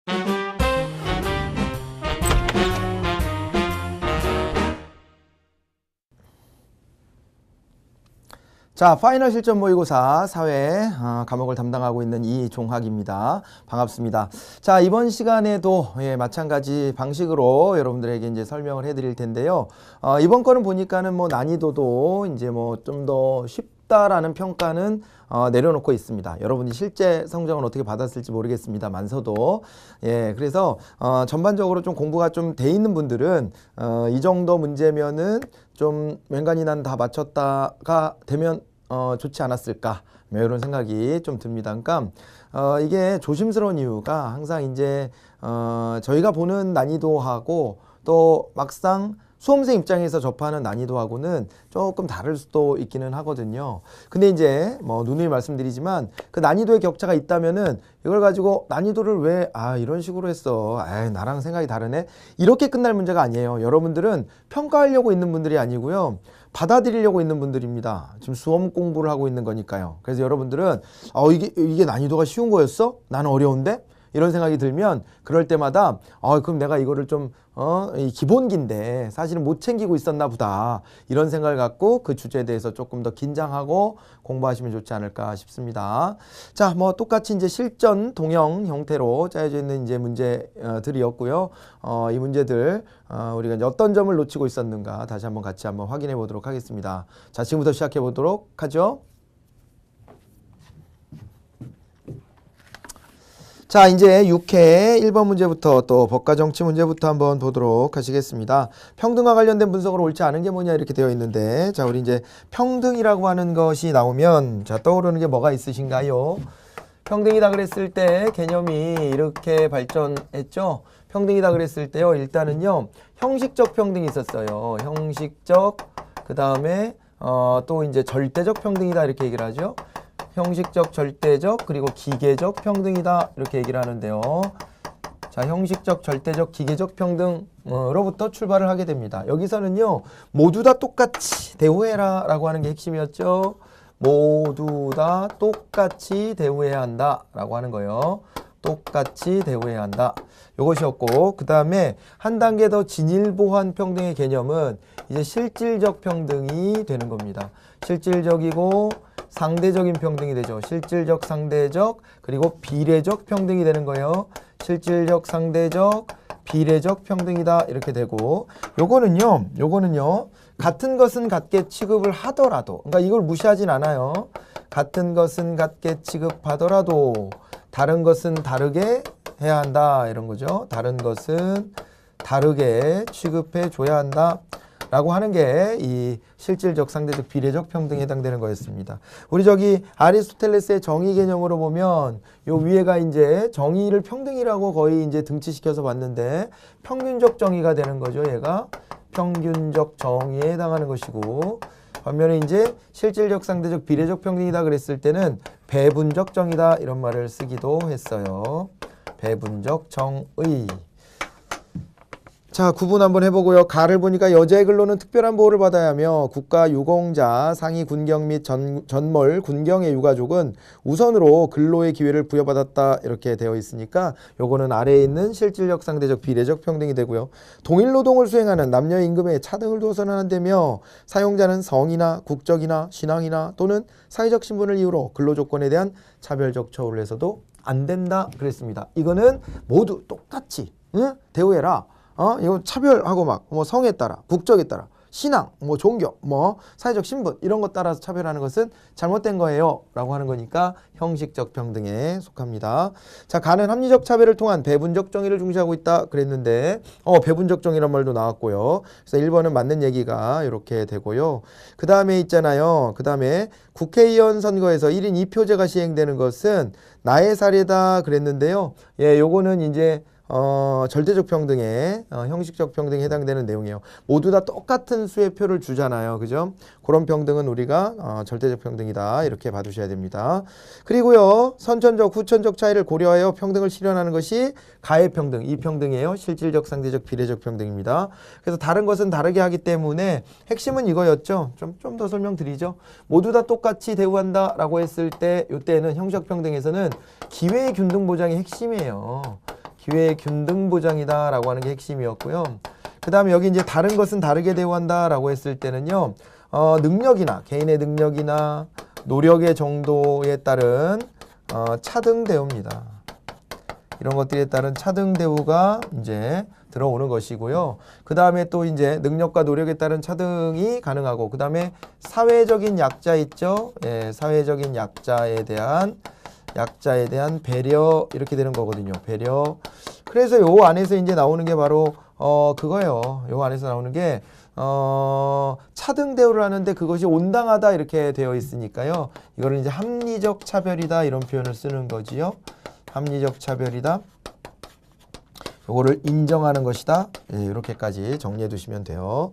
자, 파이널 실전 모의고사 사회 과목을 담당하고 있는 이종학입니다. 반갑습니다. 자, 이번 시간에도 마찬가지 방식으로 여러분들에게 이제 설명을 해드릴 텐데요. 이번 거는 보니까는 뭐 난이도도 이제 뭐 좀 더 쉽다라는 평가는 내려놓고 있습니다. 여러분이 실제 성적은 어떻게 받았을지 모르겠습니다만서도 그래서 전반적으로 좀 공부가 좀 돼 있는 분들은 이 정도 문제면은 좀 맹간이 난 다 맞췄다가 되면 좋지 않았을까 이런 생각이 좀 듭니다. 그러니까 이게 조심스러운 이유가 항상 이제 저희가 보는 난이도하고 또 막상 수험생 입장에서 접하는 난이도하고는 조금 다를 수도 있기는 하거든요. 근데 이제 뭐 누누이 말씀드리지만 그 난이도의 격차가 있다면은 이걸 가지고 난이도를 왜 이런 식으로 했어, 나랑 생각이 다르네, 이렇게 끝날 문제가 아니에요. 여러분들은 평가하려고 있는 분들이 아니고요, 받아들이려고 있는 분들입니다. 지금 수험 공부를 하고 있는 거니까요. 그래서 여러분들은 이게 난이도가 쉬운 거였어? 나는 어려운데? 이런 생각이 들면 그럴 때마다 그럼 내가 이거를 좀 이 기본기인데 사실은 못 챙기고 있었나 보다, 이런 생각을 갖고 그 주제에 대해서 조금 더 긴장하고 공부하시면 좋지 않을까 싶습니다. 자, 뭐 똑같이 이제 실전 동형 형태로 짜여져 있는 이제 문제들이었고요. 이 문제들 우리가 이제 어떤 점을 놓치고 있었는가 다시 한번 같이 한번 확인해 보도록 하겠습니다. 자, 지금부터 시작해 보도록 하죠. 자, 이제 6회 1번 문제부터 또 법과 정치 문제부터 한번 보도록 하시겠습니다. 평등과 관련된 분석으로 옳지 않은 게 뭐냐 이렇게 되어 있는데, 자, 우리 이제 평등이라고 하는 것이 나오면 자, 떠오르는 게 뭐가 있으신가요? 평등이다 그랬을 때 개념이 이렇게 발전했죠. 평등이다 그랬을 때요, 일단은요 형식적 평등이 있었어요. 형식적, 그 다음에 또 이제 절대적 평등이다 이렇게 얘기를 하죠. 형식적, 절대적, 그리고 기계적 평등이다 이렇게 얘기를 하는데요. 자, 형식적, 절대적, 기계적 평등으로부터 출발을 하게 됩니다. 여기서는요 모두 다 똑같이 대우해라 라고 하는 게 핵심이었죠. 모두 다 똑같이 대우해야 한다 라고 하는 거예요. 똑같이 대우해야 한다, 요것이었고, 그 다음에 한 단계 더 진일보한 평등의 개념은 이제 실질적 평등이 되는 겁니다. 실질적이고 상대적인 평등이 되죠. 실질적, 상대적, 그리고 비례적 평등이 되는 거예요. 실질적, 상대적, 비례적 평등이다 이렇게 되고, 요거는요 같은 것은 같게 취급을 하더라도, 그러니까 이걸 무시하진 않아요. 같은 것은 같게 취급하더라도 다른 것은 다르게 해야 한다 이런 거죠. 다른 것은 다르게 취급해 줘야 한다 라고 하는 게 이 실질적, 상대적, 비례적 평등에 해당되는 거였습니다. 우리 저기 아리스토텔레스의 정의 개념으로 보면 요 위에가 이제 정의를 평등이라고 거의 이제 등치시켜서 봤는데 평균적 정의가 되는 거죠. 얘가 평균적 정의에 해당하는 것이고, 반면에 이제 실질적, 상대적, 비례적 평등이다 그랬을 때는 배분적 정의다 이런 말을 쓰기도 했어요. 배분적 정의. 자, 구분 한번 해보고요. 가를 보니까 여자의 근로는 특별한 보호를 받아야 하며 국가 유공자, 상위 군경 및 전몰 군경의 유가족은 우선으로 근로의 기회를 부여받았다 이렇게 되어 있으니까 요거는 아래에 있는 실질적, 상대적, 비례적 평등이 되고요. 동일 노동을 수행하는 남녀의 임금에 차등을 두어서는 안 되며 사용자는 성이나 국적이나 신앙이나 또는 사회적 신분을 이유로 근로조건에 대한 차별적 처우를 해서도 안 된다 그랬습니다. 이거는 모두 똑같이 대우해라. 이거 차별하고 막 뭐 성에 따라, 국적에 따라, 신앙, 뭐 종교, 뭐 사회적 신분 이런 것 따라서 차별하는 것은 잘못된 거예요 라고 하는 거니까 형식적 평등에 속합니다. 자, 가는 합리적 차별을 통한 배분적 정의를 중시하고 있다 그랬는데 배분적 정의란 말도 나왔고요. 그래서 1번은 맞는 얘기가 이렇게 되고요. 그 다음에 있잖아요. 그 다음에 국회의원 선거에서 1인 2표제가 시행되는 것은 나의 사례다 그랬는데요. 요거는 이제 절대적 평등에 형식적 평등에 해당되는 내용이에요. 모두 다 똑같은 수의 표를 주잖아요. 그죠? 그런 평등은 우리가 절대적 평등이다 이렇게 봐두셔야 됩니다. 그리고요 선천적, 후천적 차이를 고려하여 평등을 실현하는 것이 가해 평등, 이 평등이에요. 실질적, 상대적, 비례적 평등입니다. 그래서 다른 것은 다르게 하기 때문에 핵심은 이거였죠. 좀 더 설명드리죠. 모두 다 똑같이 대우한다 라고 했을 때 이때는 형식 평등에서는 기회의 균등 보장이 핵심이에요. 기회 균등 보장이다라고 하는 게 핵심이었고요. 그 다음에 여기 이제 다른 것은 다르게 대우한다라고 했을 때는요, 능력이나 개인의 능력이나 노력의 정도에 따른 차등 대우입니다. 이런 것들에 따른 차등 대우가 이제 들어오는 것이고요. 그 다음에 또 이제 능력과 노력에 따른 차등이 가능하고, 그 다음에 사회적인 약자 있죠? 예, 사회적인 약자에 대한 배려, 이렇게 되는 거거든요. 배려. 그래서 요 안에서 이제 나오는 게 바로 그거예요. 요 안에서 나오는 게 차등 대우를 하는데 그것이 온당하다 이렇게 되어 있으니까요. 이거를 이제 합리적 차별이다 이런 표현을 쓰는 거지요. 합리적 차별이다. 요거를 인정하는 것이다. 예, 이렇게까지 정리해 두시면 돼요.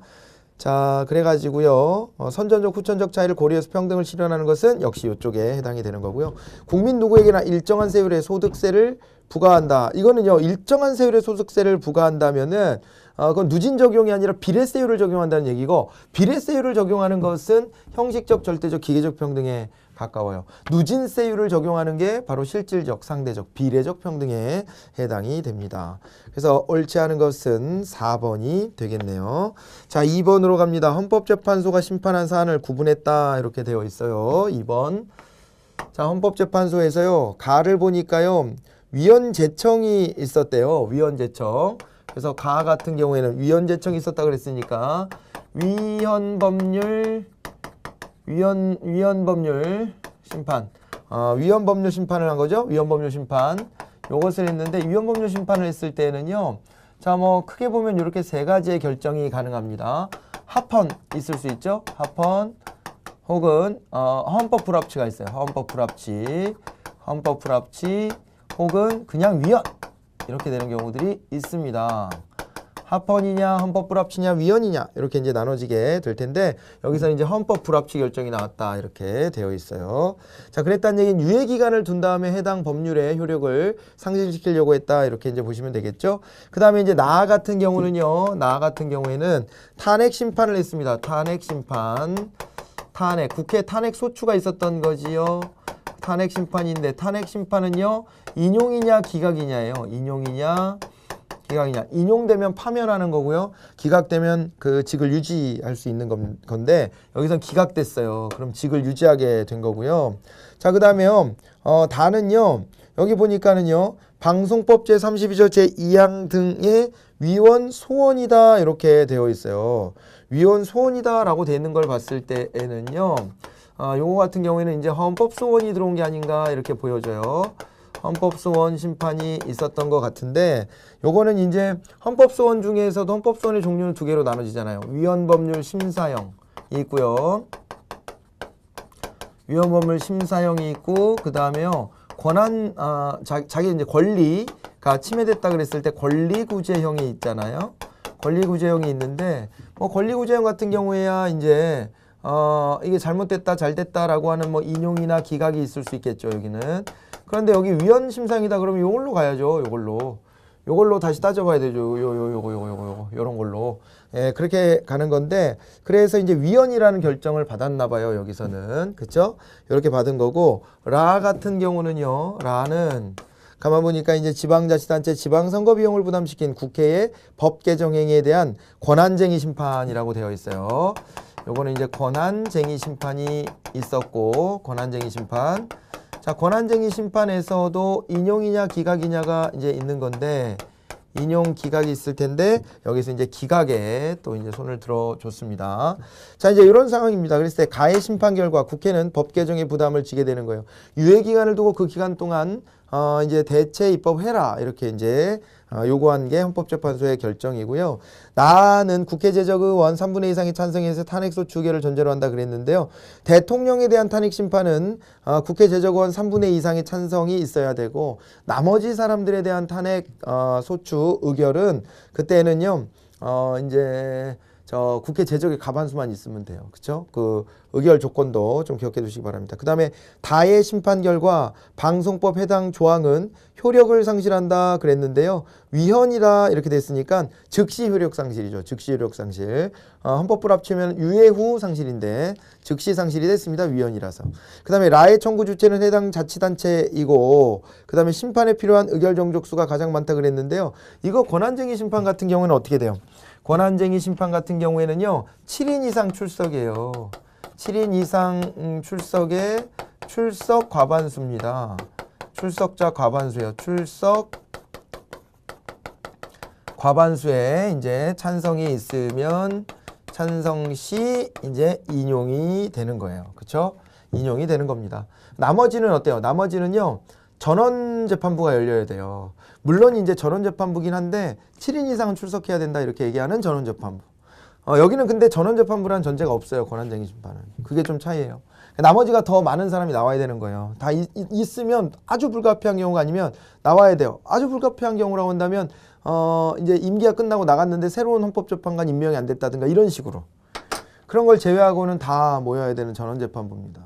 자, 그래가지고요. 선전적, 후천적 차이를 고려해서 평등을 실현하는 것은 역시 이쪽에 해당이 되는 거고요. 국민 누구에게나 일정한 세율의 소득세를 부과한다. 이거는요, 일정한 세율의 소득세를 부과한다면은 그건 누진 적용이 아니라 비례세율을 적용한다는 얘기고, 비례세율을 적용하는 것은 형식적, 절대적, 기계적 평등에 가까워요. 누진세율을 적용하는 게 바로 실질적, 상대적, 비례적 평등에 해당이 됩니다. 그래서 옳지 않은 것은 4번이 되겠네요. 자, 2번으로 갑니다. 헌법재판소가 심판한 사안을 구분했다 이렇게 되어 있어요. 2번. 자, 헌법재판소에서요, 가를 보니까요, 위헌재청이 있었대요. 위헌재청. 그래서 가 같은 경우에는 위헌재청이 있었다 그랬으니까 위헌법률 심판, 위헌법률 심판을 한 거죠. 위헌법률 심판 요것을 했는데, 위헌법률 심판을 했을 때는요, 자, 뭐 크게 보면 이렇게 세 가지의 결정이 가능합니다. 합헌 있을 수 있죠. 합헌 혹은 헌법 불합치가 있어요. 헌법 불합치 혹은 그냥 위헌 이렇게 되는 경우들이 있습니다. 합헌이냐, 헌법 불합치냐, 위헌이냐 이렇게 이제 나눠지게 될 텐데, 여기서 이제 헌법 불합치 결정이 나왔다 이렇게 되어 있어요. 자, 그랬다는 얘기는 유예 기간을 둔 다음에 해당 법률의 효력을 상실시키려고 했다 이렇게 이제 보시면 되겠죠. 그 다음에 이제 나 같은 경우는요, 나 같은 경우에는 탄핵 심판을 했습니다. 탄핵 심판, 국회 탄핵 소추가 있었던 거지요. 탄핵 심판인데, 탄핵 심판은요, 인용이냐 기각이냐예요. 인용이냐 기각이냐. 인용되면 파면하는 거고요. 기각되면 그 직을 유지할 수 있는 건데, 여기선 기각됐어요. 그럼 직을 유지하게 된 거고요. 자, 그 다음에요, 다는요, 여기 보니까는요, 방송법 제32조 제2항 등의 위헌 소원이다 이렇게 되어 있어요. 위헌 소원이다 라고 되어 있는 걸 봤을 때에는요, 요거 같은 경우에는 이제 헌법 소원이 들어온 게 아닌가 이렇게 보여져요. 헌법소원 심판이 있었던 것 같은데, 요거는 이제 헌법소원 중에서도 헌법소원의 종류는 두 개로 나눠지잖아요. 위헌법률 심사형이 있고요. 위헌법률 심사형이 있고, 그 다음에요, 권한, 자기 이제 권리가 침해됐다 그랬을 때 권리구제형이 있잖아요. 권리구제형이 있는데, 뭐 권리구제형 같은 경우에야 이제 이게 잘못됐다, 잘됐다라고 하는 뭐 인용이나 기각이 있을 수 있겠죠, 여기는. 그런데 여기 위헌 심상이다 그러면 요걸로 가야죠. 요걸로 다시 따져봐야 되죠. 요런 걸로. 예, 그렇게 가는 건데, 그래서 이제 위헌이라는 결정을 받았나 봐요. 여기서는. 그쵸? 이렇게 받은 거고, 라 같은 경우는요. 라는 가만 보니까 이제 지방자치단체 지방선거 비용을 부담시킨 국회의 법 개정 행위에 대한 권한쟁의 심판이라고 되어 있어요. 요거는 이제 권한쟁의 심판이 있었고, 권한쟁의 심판. 자, 권한쟁의 심판에서도 인용이냐 기각이냐가 이제 있는 건데, 인용 기각이 있을 텐데, 여기서 이제 기각에 또 이제 손을 들어줬습니다. 자, 이제 이런 상황입니다. 그랬을 때 가해 심판 결과 국회는 법 개정의 부담을 지게 되는 거예요. 유예 기간을 두고 그 기간 동안 이제 대체 입법해라 이렇게 이제 요구한 게 헌법재판소의 결정이고요. 나는 국회 제적의원 3분의 2 이상이 찬성해서 탄핵소추 의결을 전제로 한다 그랬는데요. 대통령에 대한 탄핵 심판은 국회 제적의원 3분의 2 이상의 찬성이 있어야 되고, 나머지 사람들에 대한 탄핵 소추 의결은 그때는요, 이제 저 국회 제적의 과반수만 있으면 돼요. 그렇죠? 그 의결 조건도 좀 기억해 두시기 바랍니다. 그 다음에 다의 심판 결과 방송법 해당 조항은 효력을 상실한다 그랬는데요. 위헌이다 이렇게 됐으니까 즉시 효력 상실이죠. 즉시 효력 상실. 헌법불 합치면 유예 후 상실인데 즉시 상실이 됐습니다. 위헌이라서. 그 다음에 라의 청구 주체는 해당 자치단체이고 그 다음에 심판에 필요한 의결 정족수가 가장 많다 그랬는데요. 이거 권한쟁의 심판 같은 경우는 어떻게 돼요? 권한쟁의 심판 같은 경우에는요. 7인 이상 출석이에요. 7인 이상 출석의 출석 과반수입니다. 출석자 과반수예요. 출석 과반수에 이제 찬성이 있으면 찬성 시 이제 인용이 되는 거예요. 그렇죠? 인용이 되는 겁니다. 나머지는 어때요? 나머지는요. 전원재판부가 열려야 돼요. 물론 이제 전원재판부긴 한데 7인 이상은 출석해야 된다 이렇게 얘기하는 전원재판부. 여기는 근데 전원재판부라는 전제가 없어요. 권한쟁의 심판은. 그게 좀 차이예요. 나머지가 더 많은 사람이 나와야 되는 거예요. 다 있으면 아주 불가피한 경우가 아니면 나와야 돼요. 아주 불가피한 경우라고 한다면 이제 임기가 끝나고 나갔는데 새로운 헌법재판관 임명이 안 됐다든가 이런 식으로. 그런 걸 제외하고는 다 모여야 되는 전원재판부입니다.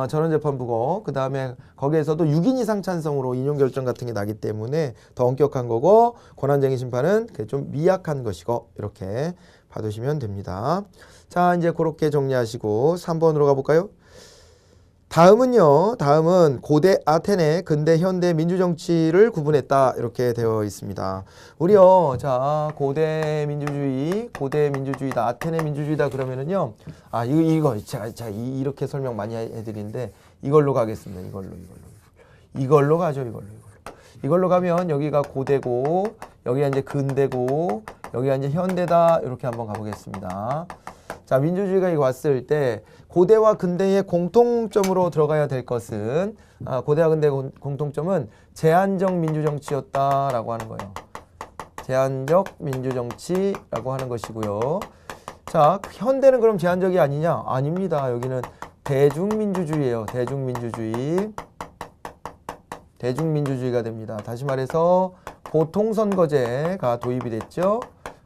전원재판부고 그 다음에 거기에서도 6인 이상 찬성으로 인용결정 같은 게 나기 때문에 더 엄격한 거고 권한쟁의 심판은 좀 미약한 것이고 이렇게 봐두시면 됩니다. 자 이제 그렇게 정리하시고 3번으로 가볼까요? 다음은 고대 아테네, 근대 현대 민주정치를 구분했다 이렇게 되어 있습니다. 우리요, 자 고대 민주주의다, 아테네 민주주의다 그러면은요, 이거 제가 이렇게 설명 많이 해드리는데 이걸로 가겠습니다. 이걸로 가죠. 이걸로 가면 여기가 고대고 여기가 이제 근대고 여기가 이제 현대다 이렇게 한번 가보겠습니다. 자, 민주주의가 이거 왔을 때 고대와 근대의 공통점으로 들어가야 될 것은 고대와 근대의 공통점은 제한적 민주정치였다라고 하는 거예요. 제한적 민주정치라고 하는 것이고요. 자, 현대는 그럼 제한적이 아니냐? 아닙니다. 여기는 대중민주주의예요. 대중민주주의가 됩니다. 다시 말해서 보통선거제가 도입이 됐죠.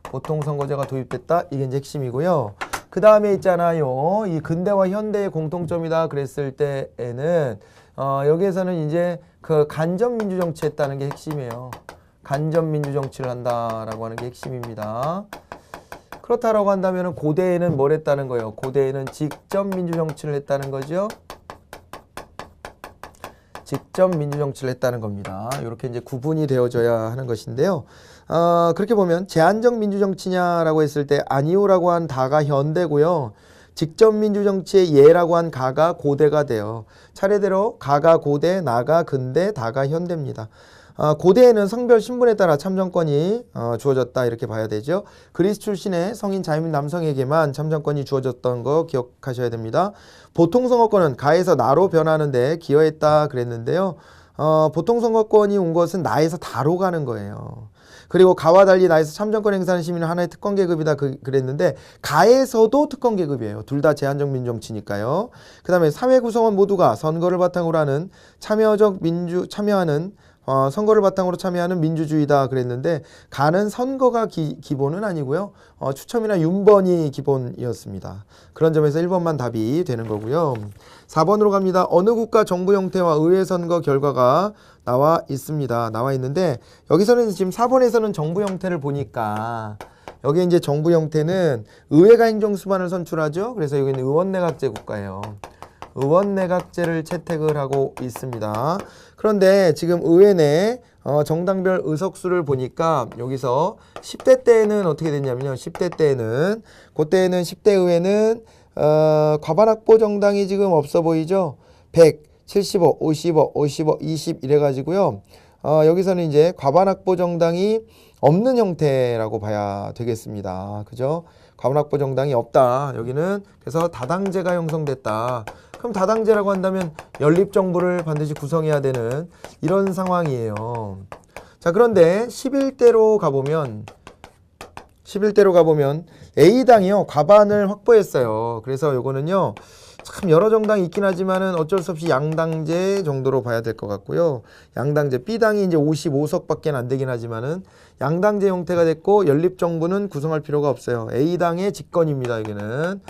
보통선거제가 도입됐다. 이게 이제 핵심이고요. 그 다음에 있잖아요. 이 근대와 현대의 공통점이다 그랬을 때에는 여기에서는 이제 그 간접민주정치 했다는 게 핵심이에요. 간접민주정치를 한다라고 하는 게 핵심입니다. 그렇다라고 한다면 고대에는 뭘 했다는 거예요? 고대에는 직접민주정치를 했다는 거죠. 직접 민주정치를 했다는 겁니다. 이렇게 이제 구분이 되어져야 하는 것인데요. 그렇게 보면 제한적 민주정치냐라고 했을 때 아니오라고 한 다가 현대고요. 직접 민주정치의 예라고 한 가가 고대가 돼요. 차례대로 가가 고대, 나가 근대, 다가 현대입니다. 고대에는 성별 신분에 따라 참정권이 주어졌다 이렇게 봐야 되죠. 그리스 출신의 성인 자유민 남성에게만 참정권이 주어졌던 거 기억하셔야 됩니다. 보통선거권은 가에서 나로 변하는데 기여했다 그랬는데요. 보통선거권이 온 것은 나에서 다로 가는 거예요. 그리고 가와 달리 나에서 참정권 행사하는 시민은 하나의 특권 계급이다 그랬는데 가에서도 특권 계급이에요. 둘 다 제한적 민주정치니까요. 그 다음에 사회 구성원 모두가 선거를 바탕으로 하는 선거를 바탕으로 참여하는 민주주의다 그랬는데 가는 선거가 기본은 아니고요. 추첨이나 윤번이 기본이었습니다. 그런 점에서 1번만 답이 되는 거고요. 4번으로 갑니다. 어느 국가 정부 형태와 의회 선거 결과가 나와 있습니다. 나와 있는데 여기서는 지금 4번에서는 정부 형태를 보니까 여기 이제 정부 형태는 의회가 행정수반을 선출하죠. 그래서 여기는 의원내각제 국가예요. 의원내각제를 채택을 하고 있습니다. 그런데 지금 의회 내 정당별 의석수를 보니까 여기서 10대 때는 어떻게 됐냐면요. 10대 때는 그때는 10대 의회는 과반확보 정당이 지금 없어 보이죠. 100, 75, 55, 20 이래가지고요. 여기서는 이제 과반확보 정당이 없는 형태라고 봐야 되겠습니다. 그죠? 과반확보 정당이 없다. 여기는 그래서 다당제가 형성됐다. 그럼 다당제라고 한다면 연립정부를 반드시 구성해야 되는 이런 상황이에요. 자, 그런데 11대로 가보면 A당이요 과반을 확보했어요. 그래서 요거는요 참 여러 정당이 있긴 하지만은 어쩔 수 없이 양당제 정도로 봐야 될 것 같고요. 양당제 B당이 이제 55석밖에 안 되긴 하지만은 양당제 형태가 됐고 연립정부는 구성할 필요가 없어요. A당의 집권입니다. 여기는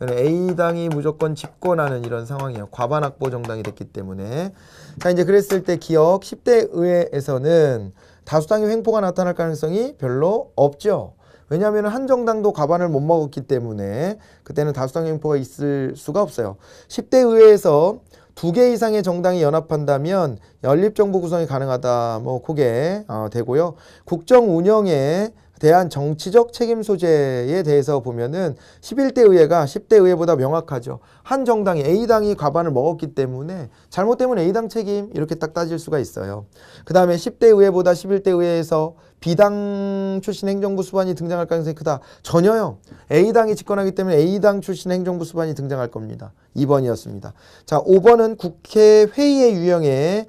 A당이 무조건 집권하는 이런 상황이에요. 과반 확보 정당이 됐기 때문에. 자, 이제 그랬을 때 기억 10대 의회에서는 다수당의 횡포가 나타날 가능성이 별로 없죠. 왜냐하면 한 정당도 과반을 못 먹었기 때문에 그때는 다수당의 횡포가 있을 수가 없어요. 10대 의회에서 2개 이상의 정당이 연합한다면 연립정부 구성이 가능하다. 뭐 그게 되고요. 국정 운영에 대한 정치적 책임 소재에 대해서 보면은 11대 의회가 10대 의회보다 명확하죠. 한 정당이 A당이 과반을 먹었기 때문에 잘못되면 A당 책임 이렇게 딱 따질 수가 있어요. 그 다음에 10대 의회보다 11대 의회에서 B당 출신 행정부 수반이 등장할 가능성이 크다. 전혀요. A당이 집권하기 때문에 A당 출신 행정부 수반이 등장할 겁니다. 2번이었습니다. 자, 5번은 국회 회의의 유형에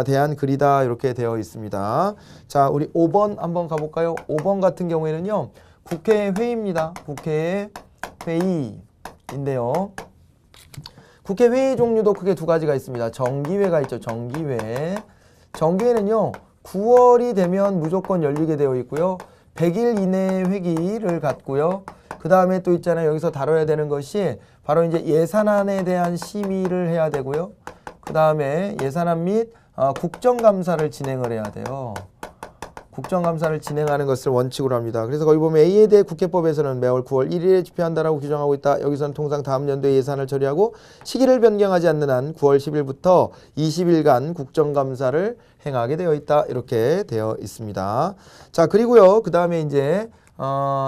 대한 글이다 이렇게 되어 있습니다. 자, 우리 5번 한번 가볼까요? 5번 같은 경우에는요. 국회 회의입니다. 국회 회의인데요. 국회 회의 종류도 크게 두 가지가 있습니다. 정기회가 있죠. 정기회. 정기회는요. 9월이 되면 무조건 열리게 되어 있고요. 100일 이내의 회기를 갖고요. 그 다음에 또 있잖아요. 여기서 다뤄야 되는 것이 바로 이제 예산안에 대한 심의를 해야 되고요. 그 다음에 예산안 및 국정감사를 진행을 해야 돼요. 국정감사를 진행하는 것을 원칙으로 합니다. 그래서 거기 보면 A에 대해 국회법에서는 매월 9월 1일에 집회한다라고 규정하고 있다. 여기서는 통상 다음 연도에 예산을 처리하고 시기를 변경하지 않는 한 9월 10일부터 20일간 국정감사를 행하게 되어 있다. 이렇게 되어 있습니다. 자, 그리고요. 그 다음에 이제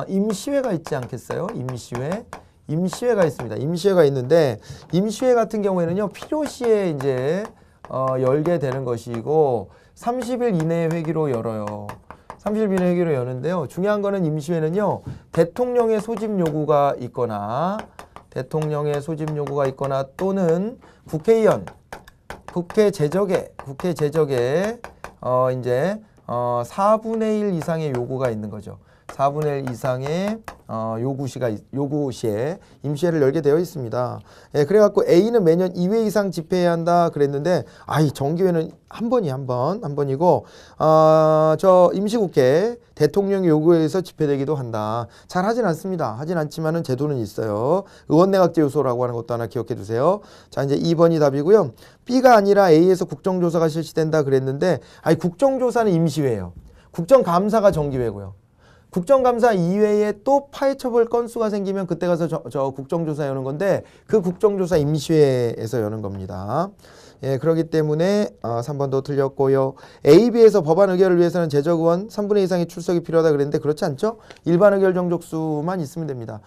임시회가 있지 않겠어요? 임시회가 있습니다. 임시회가 있는데 임시회 같은 경우에는요. 필요시에 이제 열게 되는 것이고 30일 이내의 회기로 열어요. 30일 이내 회기로 여는데요. 중요한 거는 임시회는요. 대통령의 소집 요구가 있거나 또는 국회의원, 국회 제적에 이제 4분의 1 이상의 요구가 있는 거죠. 4분의 1 이상의 요구시에 임시회를 열게 되어 있습니다. 예, 그래갖고 A는 매년 2회 이상 집회해야 한다 그랬는데, 이 정기회는 한 번이고, 저 임시국회 대통령의 요구에 의해서 집회되기도 한다. 잘 하진 않습니다. 하진 않지만은 제도는 있어요. 의원내각제 요소라고 하는 것도 하나 기억해 두세요. 자, 이제 2번이 답이고요. B가 아니라 A에서 국정조사가 실시된다 그랬는데, 국정조사는 임시회예요. 국정감사가 정기회고요. 국정감사 이외에 또 파헤쳐볼 건수가 생기면 그때 가서 저 국정조사 여는 건데 그 국정조사 임시회에서 여는 겁니다. 예, 그렇기 때문에 3번도 틀렸고요. A, B에서 법안 의결을 위해서는 재적의원 3분의 2 이상의 출석이 필요하다 그랬는데 그렇지 않죠? 일반 의결 정족수만 있으면 됩니다.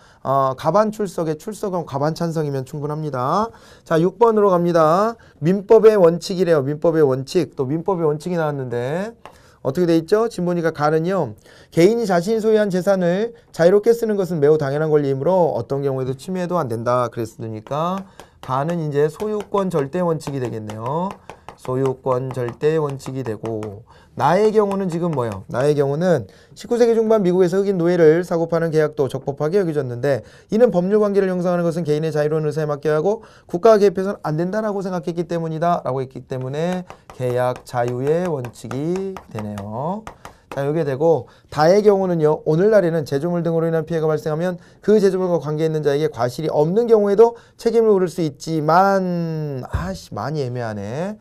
가반 출석은 가반 찬성이면 충분합니다. 자, 6번으로 갑니다. 민법의 원칙이래요. 민법의 원칙. 또 민법의 원칙이 나왔는데 어떻게 돼 있죠? 지금 보니까 가는요. 개인이 자신이 소유한 재산을 자유롭게 쓰는 것은 매우 당연한 권리이므로 어떤 경우에도 침해도 안 된다 그랬으니까 가는 이제 소유권 절대 원칙이 되겠네요. 소유권 절대 원칙이 되고 나의 경우는 지금 뭐예요? 나의 경우는 19세기 중반 미국에서 흑인 노예를 사고 파는 계약도 적법하게 여겨졌는데 이는 법률 관계를 형성하는 것은 개인의 자유로운 의사에 맡겨야 하고 국가가 개입해서는 안 된다라고 생각했기 때문이다 라고 했기 때문에 계약 자유의 원칙이 되네요. 자, 이게 되고 다의 경우는요. 오늘날에는 제조물 등으로 인한 피해가 발생하면 그 제조물과 관계 있는 자에게 과실이 없는 경우에도 책임을 물을 수 있지만 많이 애매하네.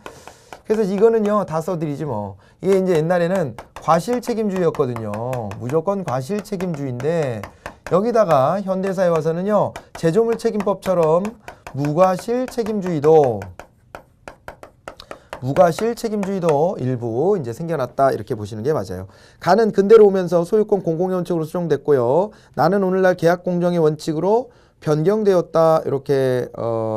그래서 이거는요. 다 써드리지 뭐. 이게 이제 옛날에는 과실 책임주의였거든요. 무조건 과실 책임주의인데 여기다가 현대사에 와서는요. 제조물 책임법처럼 무과실 책임주의도 일부 이제 생겨났다 이렇게 보시는 게 맞아요. 가는 근대로 오면서 소유권 공공의 원칙으로 수정됐고요. 나는 오늘날 계약 공정의 원칙으로 변경되었다 이렇게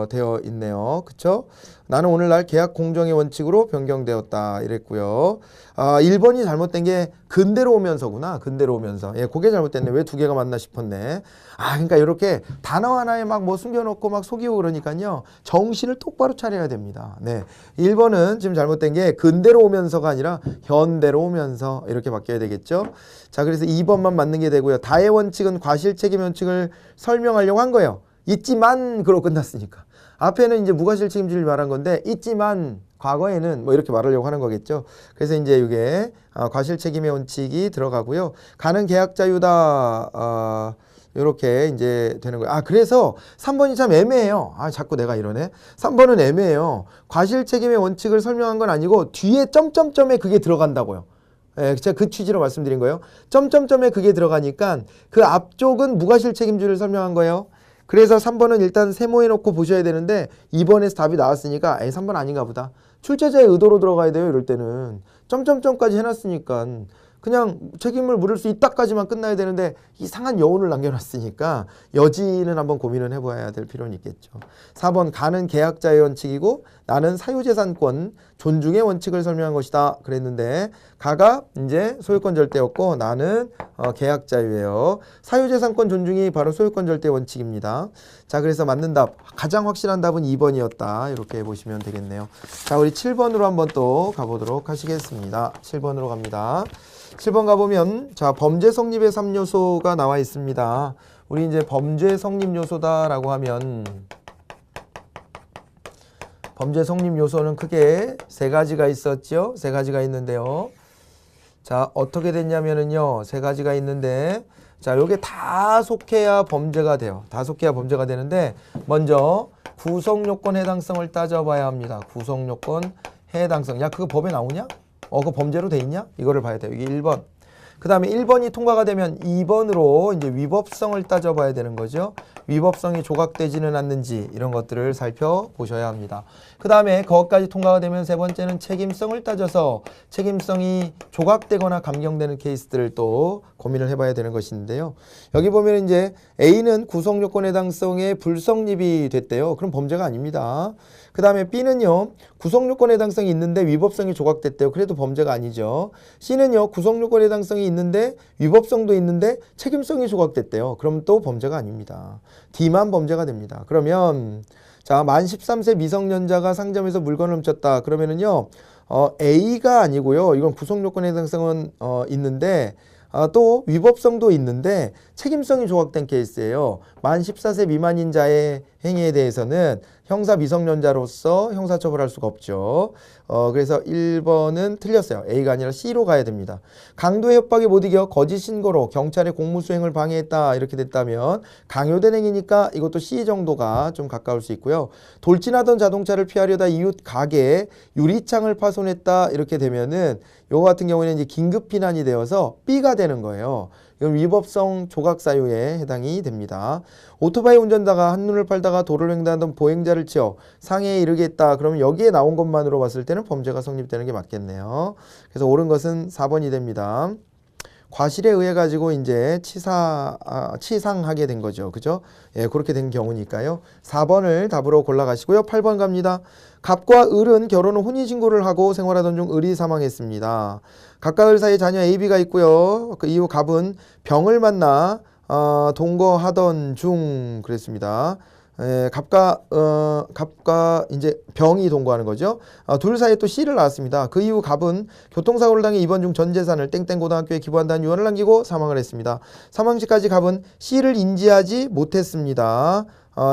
되어 있네요. 그쵸? 나는 오늘날 계약 공정의 원칙으로 변경되었다 이랬고요. 1번이 잘못된 게 근대로 오면서구나. 근대로 오면서. 예, 그게 잘못됐네. 왜 두 개가 맞나 싶었네. 그러니까 이렇게 단어 하나에 막 뭐 숨겨놓고 막 속이고 그러니까요. 정신을 똑바로 차려야 됩니다. 네. 1번은 지금 잘못된 게 근대로 오면서가 아니라 현대로 오면서 이렇게 바뀌어야 되겠죠. 자, 그래서 2번만 맞는 게 되고요. 다의 원칙은 과실책임 원칙을 설명하려고 한 거예요. 있지만 그로 끝났으니까. 앞에는 이제 무과실 책임주를 말한 건데 있지만 과거에는 뭐 이렇게 말하려고 하는 거겠죠. 그래서 이제 이게 과실 책임의 원칙이 들어가고요. 가는 계약 자유다. 이렇게 이제 되는 거예요. 그래서 3번이 참 애매해요. 자꾸 내가 이러네. 3번은 애매해요. 과실 책임의 원칙을 설명한 건 아니고 뒤에 점점점에 그게 들어간다고요. 예, 제가 그 취지로 말씀드린 거예요. 점점점에 그게 들어가니까 그 앞쪽은 무과실 책임주를 설명한 거예요. 그래서 3번은 일단 세모해 놓고 보셔야 되는데 2번에서 답이 나왔으니까 3번 아닌가 보다. 출제자의 의도로 들어가야 돼요. 이럴 때는. 점점점까지 해놨으니까 그냥 책임을 물을 수 있다까지만 끝나야 되는데 이상한 여운을 남겨놨으니까 여지는 한번 고민을 해봐야 될 필요는 있겠죠. 4번 가는 계약자의 원칙이고 나는 사유재산권 존중의 원칙을 설명한 것이다 그랬는데 가가 이제 소유권 절대였고 나는 계약자유예요. 사유재산권 존중이 바로 소유권 절대 원칙입니다. 자, 그래서 맞는 답 가장 확실한 답은 2번이었다 이렇게 보시면 되겠네요. 자, 우리 7번으로 한번 또 가보도록 하시겠습니다. 7번으로 갑니다. 7번 가보면 자, 범죄 성립의 3요소가 나와 있습니다. 우리 이제 범죄 성립 요소다라고 하면 범죄 성립 요소는 크게 세 가지가 있었죠. 세 가지가 있는데요. 자, 어떻게 됐냐면은요. 세 가지가 있는데 자, 요게 다 속해야 범죄가 돼요. 다 속해야 범죄가 되는데 먼저 구성요건 해당성을 따져봐야 합니다. 구성요건 해당성. 야, 그거 법에 나오냐? 그거 범죄로 돼 있냐? 이거를 봐야 돼요. 이게 1번. 그 다음에 1번이 통과가 되면 2번으로 이제 위법성을 따져봐야 되는 거죠. 위법성이 조각되지는 않는지 이런 것들을 살펴보셔야 합니다. 그 다음에 그것까지 통과가 되면 세 번째는 책임성을 따져서 책임성이 조각되거나 감경되는 케이스들을 또 고민을 해봐야 되는 것인데요. 여기 보면 이제 A는 구성요건 해당성에 불성립이 됐대요. 그럼 범죄가 아닙니다. 그 다음에 B는요. 구성요건 해당성이 있는데 위법성이 조각됐대요. 그래도 범죄가 아니죠. C는요. 구성요건 해당성이 있는데 위법성도 있는데 책임성이 조각됐대요. 그럼 또 범죄가 아닙니다. D만 범죄가 됩니다. 그러면 자, 만 13세 미성년자가 상점에서 물건을 훔쳤다. 그러면은요. A가 아니고요. 이건 구성요건 해당성은 있는데 또 위법성도 있는데 책임성이 조각된 케이스예요. 만 14세 미만인 자의 행위에 대해서는 형사 미성년자로서 형사처벌할 수가 없죠. 그래서 1번은 틀렸어요. A가 아니라 C로 가야 됩니다. 강도의 협박에 못 이겨 거짓 신고로 경찰의 공무수행을 방해했다 이렇게 됐다면 강요된 행위니까 이것도 C 정도가 좀 가까울 수 있고요. 돌진하던 자동차를 피하려다 이웃 가게에 유리창을 파손했다 이렇게 되면은 요거 같은 경우에는 이제 긴급 피난이 되어서 B가 되는 거예요. 이건 위법성 조각 사유에 해당이 됩니다. 오토바이 운전자가 한눈을 팔다가 도로를 횡단하던 보행자를 치어 상해에 이르게 했다. 그러면 여기에 나온 것만으로 봤을 때는 범죄가 성립되는 게 맞겠네요. 그래서 옳은 것은 4번이 됩니다. 과실에 의해 가지고 이제 치상하게 된 거죠. 그죠? 예, 그렇게 된 경우니까요. 4번을 답으로 골라가시고요. 8번 갑니다. 갑과 을은 결혼 후 혼인신고를 하고 생활하던 중 을이 사망했습니다. 갑과 을 사이에 자녀 AB가 있고요. 그 이후 갑은 병을 만나 동거하던 중 그랬습니다. 갑과 이제 병이 동거하는 거죠. 둘 사이에 또 C를 낳았습니다. 그 이후 갑은 교통사고를 당해 입원 중 전 재산을 땡땡고등학교에 기부한다는 유언을 남기고 사망을 했습니다. 사망 시까지 갑은 C를 인지하지 못했습니다.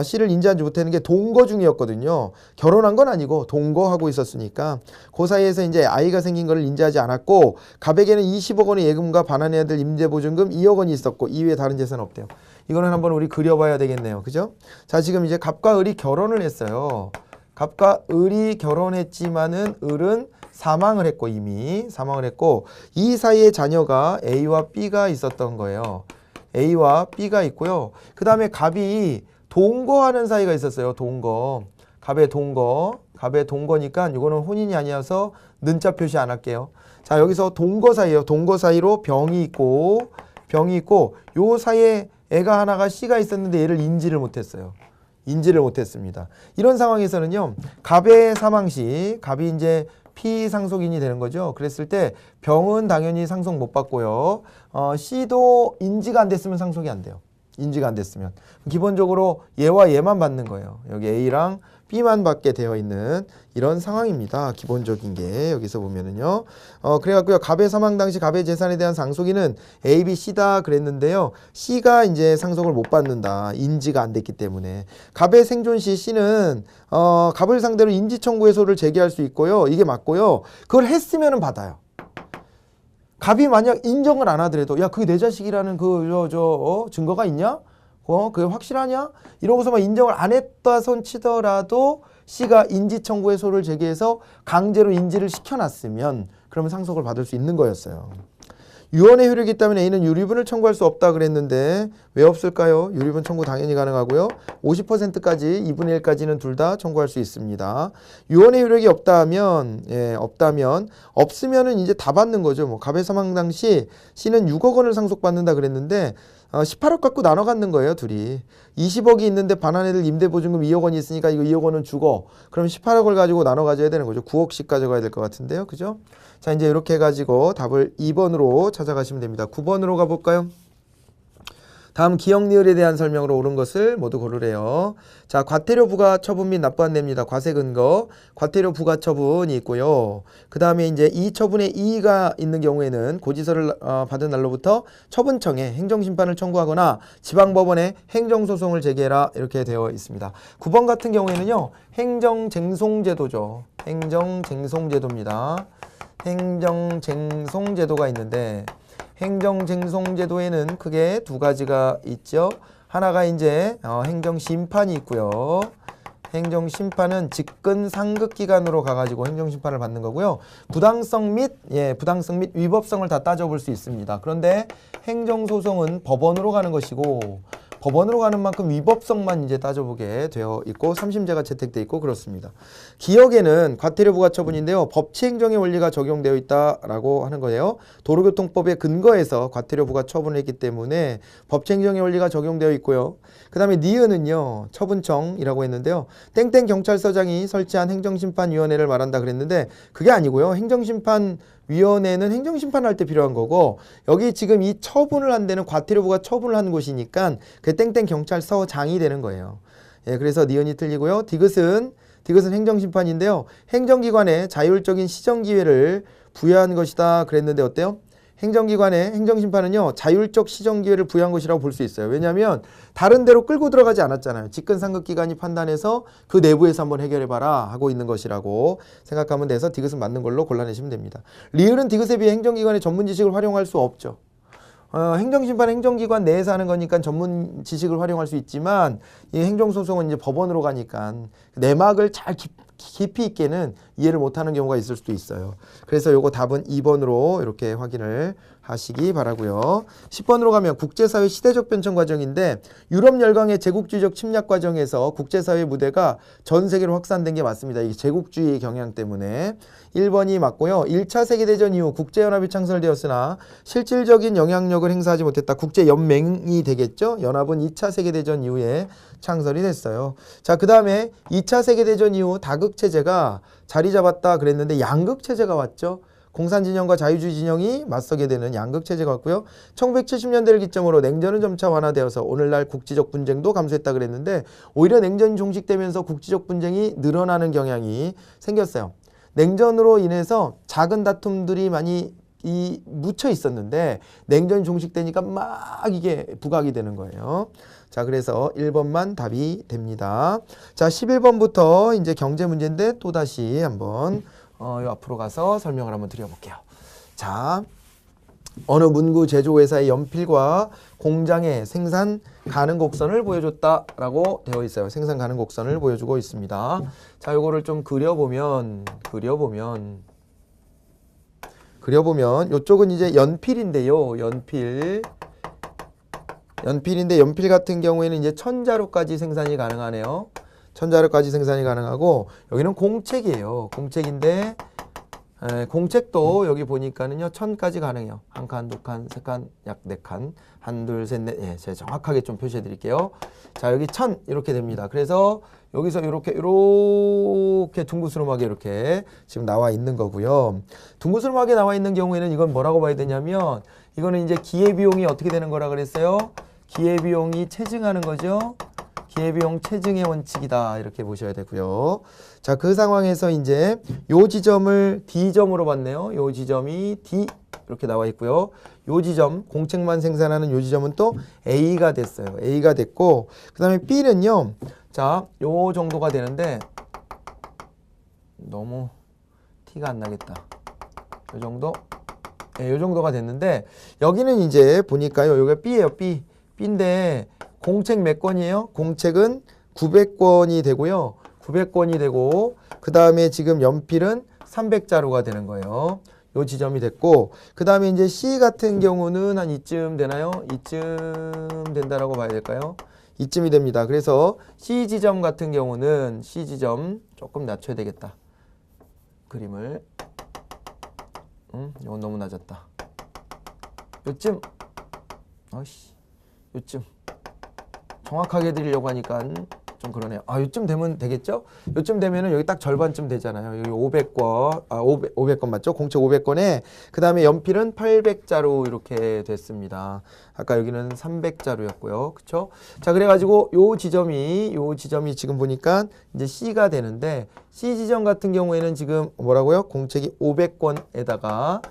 C를 인지하지 못하는 게 동거 중이었거든요. 결혼한 건 아니고 동거하고 있었으니까 그 사이에서 이제 아이가 생긴 것을 인지하지 않았고 갑에게는 20억 원의 예금과 반환해야 될 임대보증금 2억 원이 있었고 이외에 다른 재산은 없대요. 이거는 한번 우리 그려봐야 되겠네요. 그죠? 자, 지금 이제 갑과 을이 결혼을 했어요. 갑과 을이 결혼했지만은 을은 사망을 했고 이미 사망을 했고 이 사이에 자녀가 A와 B가 있었던 거예요. A와 B가 있고요. 그 다음에 갑이 동거하는 사이가 있었어요. 동거. 갑의 동거니까 이거는 혼인이 아니어서 는자 표시 안 할게요. 자, 여기서 동거 사이에요. 동거 사이로 병이 있고 요 사이에 애가 하나가 C가 있었는데 얘를 인지를 못했어요. 인지를 못했습니다. 이런 상황에서는요. 갑의 사망 시 갑이 이제 피상속인이 되는 거죠. 그랬을 때 병은 당연히 상속 못 받고요. C도 인지가 안 됐으면 상속이 안 돼요. 인지가 안 됐으면 기본적으로 얘와 얘만 받는 거예요. 여기 A랑 B만 받게 되어 있는 이런 상황입니다. 기본적인 게 여기서 보면은요. 그래갖고요. 갑의 사망 당시 갑의 재산에 대한 상속인은 A, B, C다 그랬는데요. C가 이제 상속을 못 받는다. 인지가 안 됐기 때문에. 갑의 생존 시 C는 갑을 상대로 인지 청구 해소를 제기할 수 있고요. 이게 맞고요. 그걸 했으면은 받아요. 갑이 만약 인정을 안 하더라도 야 그게 내 자식이라는 증거가 있냐? 그게 확실하냐? 이러고서만 인정을 안 했다 손 치더라도 C가 인지 청구 해소를 제기해서 강제로 인지를 시켜놨으면 그러면 상속을 받을 수 있는 거였어요. 유언의 효력이 있다면 A는 유리분을 청구할 수 없다 그랬는데 왜 없을까요? 유리분 청구 당연히 가능하고요. 50%까지 2분의 1까지는 둘 다 청구할 수 있습니다. 유언의 효력이 없다면 없으면은 이제 다 받는 거죠. 뭐 갑의 사망 당시 C는 6억 원을 상속받는다 그랬는데 18억 갖고 나눠 갖는 거예요, 둘이. 20억이 있는데 반환애들 임대보증금 2억 원이 있으니까 이거 2억 원은 주고 그럼 18억을 가지고 나눠 가져야 되는 거죠. 9억씩 가져가야 될 것 같은데요. 그죠? 자, 이제 이렇게 해가지고 답을 2번으로 찾아가시면 됩니다. 9번으로 가볼까요? 다음 기억 니을에 대한 설명으로 옳은 것을 모두 고르래요. 자, 과태료 부과 처분 및 납부한 냅니다. 과세 근거, 과태료 부과 처분이 있고요. 그 다음에 이제 이 처분에 이의가 있는 경우에는 고지서를 받은 날로부터 처분청에 행정심판을 청구하거나 지방법원에 행정소송을 제기해라 이렇게 되어 있습니다. 9번 같은 경우에는요. 행정쟁송제도죠. 행정쟁송제도입니다. 행정쟁송제도가 있는데 행정쟁송제도에는 크게 두 가지가 있죠. 하나가 이제 행정심판이 있고요. 행정심판은 직근 상급기관으로 가가지고 행정심판을 받는 거고요. 부당성 및 위법성을 다 따져볼 수 있습니다. 그런데 행정소송은 법원으로 가는 것이고 법원으로 가는 만큼 위법성만 이제 따져보게 되어 있고 3심제가 채택돼 있고 그렇습니다. 기억에는 과태료 부과 처분인데요. 법치행정의 원리가 적용되어 있다라고 하는 거예요. 도로교통법에 근거해서 과태료 부과 처분을 했기 때문에 법치행정의 원리가 적용되어 있고요. 그 다음에 니은은요. 처분청이라고 했는데요. 땡땡 경찰서장이 설치한 행정심판위원회를 말한다 그랬는데 그게 아니고요. 행정심판위원회는 행정심판할 때 필요한 거고 여기 지금 이 처분을 한 데는 과태료 부과 처분을 한 곳이니까 그 땡땡 경찰서장이 되는 거예요. 예, 그래서 니은이 틀리고요. 디귿은 행정심판인데요. 행정기관에 자율적인 시정기회를 부여한 것이다 그랬는데 어때요? 행정심판은요. 자율적 시정기회를 부여한 것이라고 볼 수 있어요. 왜냐하면 다른 데로 끌고 들어가지 않았잖아요. 직근상급기관이 판단해서 그 내부에서 한번 해결해봐라 하고 있는 것이라고 생각하면 돼서 디귿은 맞는 걸로 골라내시면 됩니다. 리을은 디귿에 비해 행정기관의 전문 지식을 활용할 수 없죠. 행정심판 행정기관 내에서 하는 거니까 전문 지식을 활용할 수 있지만 이 행정소송은 이제 법원으로 가니까 내막을 잘 깊이 있게는 이해를 못하는 경우가 있을 수도 있어요. 그래서 요거 답은 2번으로 이렇게 확인을 하시기 바라고요. 10번으로 가면 국제사회 시대적 변천 과정인데 유럽 열강의 제국주의적 침략 과정에서 국제사회 무대가 전 세계로 확산된 게 맞습니다. 이게 제국주의 경향 때문에 1번이 맞고요. 1차 세계대전 이후 국제연합이 창설되었으나 실질적인 영향력을 행사하지 못했다. 국제연맹이 되겠죠. 연합은 2차 세계대전 이후에 창설이 됐어요. 자, 그 다음에 2차 세계대전 이후 다극체제가 자리 잡았다 그랬는데 양극체제가 왔죠. 공산진영과 자유주의 진영이 맞서게 되는 양극체제가 왔고요. 1970년대를 기점으로 냉전은 점차 완화되어서 오늘날 국지적 분쟁도 감소했다 그랬는데 오히려 냉전이 종식되면서 국지적 분쟁이 늘어나는 경향이 생겼어요. 냉전으로 인해서 작은 다툼들이 많이 묻혀 있었는데 냉전이 종식되니까 막 이게 부각이 되는 거예요. 자, 그래서 1번만 답이 됩니다. 자, 11번부터 이제 경제 문제인데 또다시 한번 요 앞으로 가서 설명을 한번 드려볼게요. 자, 어느 문구 제조회사의 연필과 공장의 생산 가능 곡선을 보여줬다라고 되어 있어요. 생산 가능 곡선을 보여주고 있습니다. 자, 요거를 좀 그려보면 요쪽은 이제 연필인데요. 연필인데 연필 같은 경우에는 이제 1000자루까지 생산이 가능하네요. 1000자루까지 생산이 가능하고 여기는 공책이에요. 공책인데 공책도 여기 보니까는요 1000까지 가능해요. 한 칸, 두 칸, 세 칸, 약 4칸, 한, 둘, 셋, 넷. 예, 제가 정확하게 좀 표시해 드릴게요. 자, 여기 1000 이렇게 됩니다. 그래서 여기서 이렇게 둥그스름하게 이렇게 지금 나와 있는 거고요. 둥그스름하게 나와 있는 경우에는 이건 뭐라고 봐야 되냐면 이거는 이제 기회비용이 어떻게 되는 거라 그랬어요? 기회비용이 체증하는 거죠. 기회비용 체증의 원칙이다. 이렇게 보셔야 되고요. 자, 그 상황에서 이제 요 지점을 D점으로 봤네요. 요 지점이 D 이렇게 나와 있고요. 요 지점, 공책만 생산하는 요 지점은 또 A가 됐어요. A가 됐고, 그 다음에 B는요. 자, 요 정도가 되는데 너무 티가 안 나겠다. 요 정도? 네, 요 정도가 됐는데 여기는 이제 보니까요. 여기가 B예요. B인데 공책 몇 권이에요? 공책은 900권이 되고요. 900권이 되고 그 다음에 지금 연필은 300자루가 되는 거예요. 요 지점이 됐고 그 다음에 이제 C 같은 경우는 한 이쯤 되나요? 이쯤 된다라고 봐야 될까요? 이쯤이 됩니다. 그래서 C 지점 같은 경우는 C 지점 조금 낮춰야 되겠다. 그림을 이건 너무 낮았다. 요쯤 요쯤 정확하게 드리려고 하니까 좀 그러네요. 요쯤 되면 되겠죠? 요쯤 되면은 여기 딱 절반쯤 되잖아요. 여기 500권, 500권 맞죠? 공책 500권에 그 다음에 연필은 800자루 이렇게 됐습니다. 아까 여기는 300자루였고요. 그쵸? 자, 그래가지고 요 지점이 지금 보니까 이제 C가 되는데 C 지점 같은 경우에는 지금 뭐라고요? 공책이 500권에다가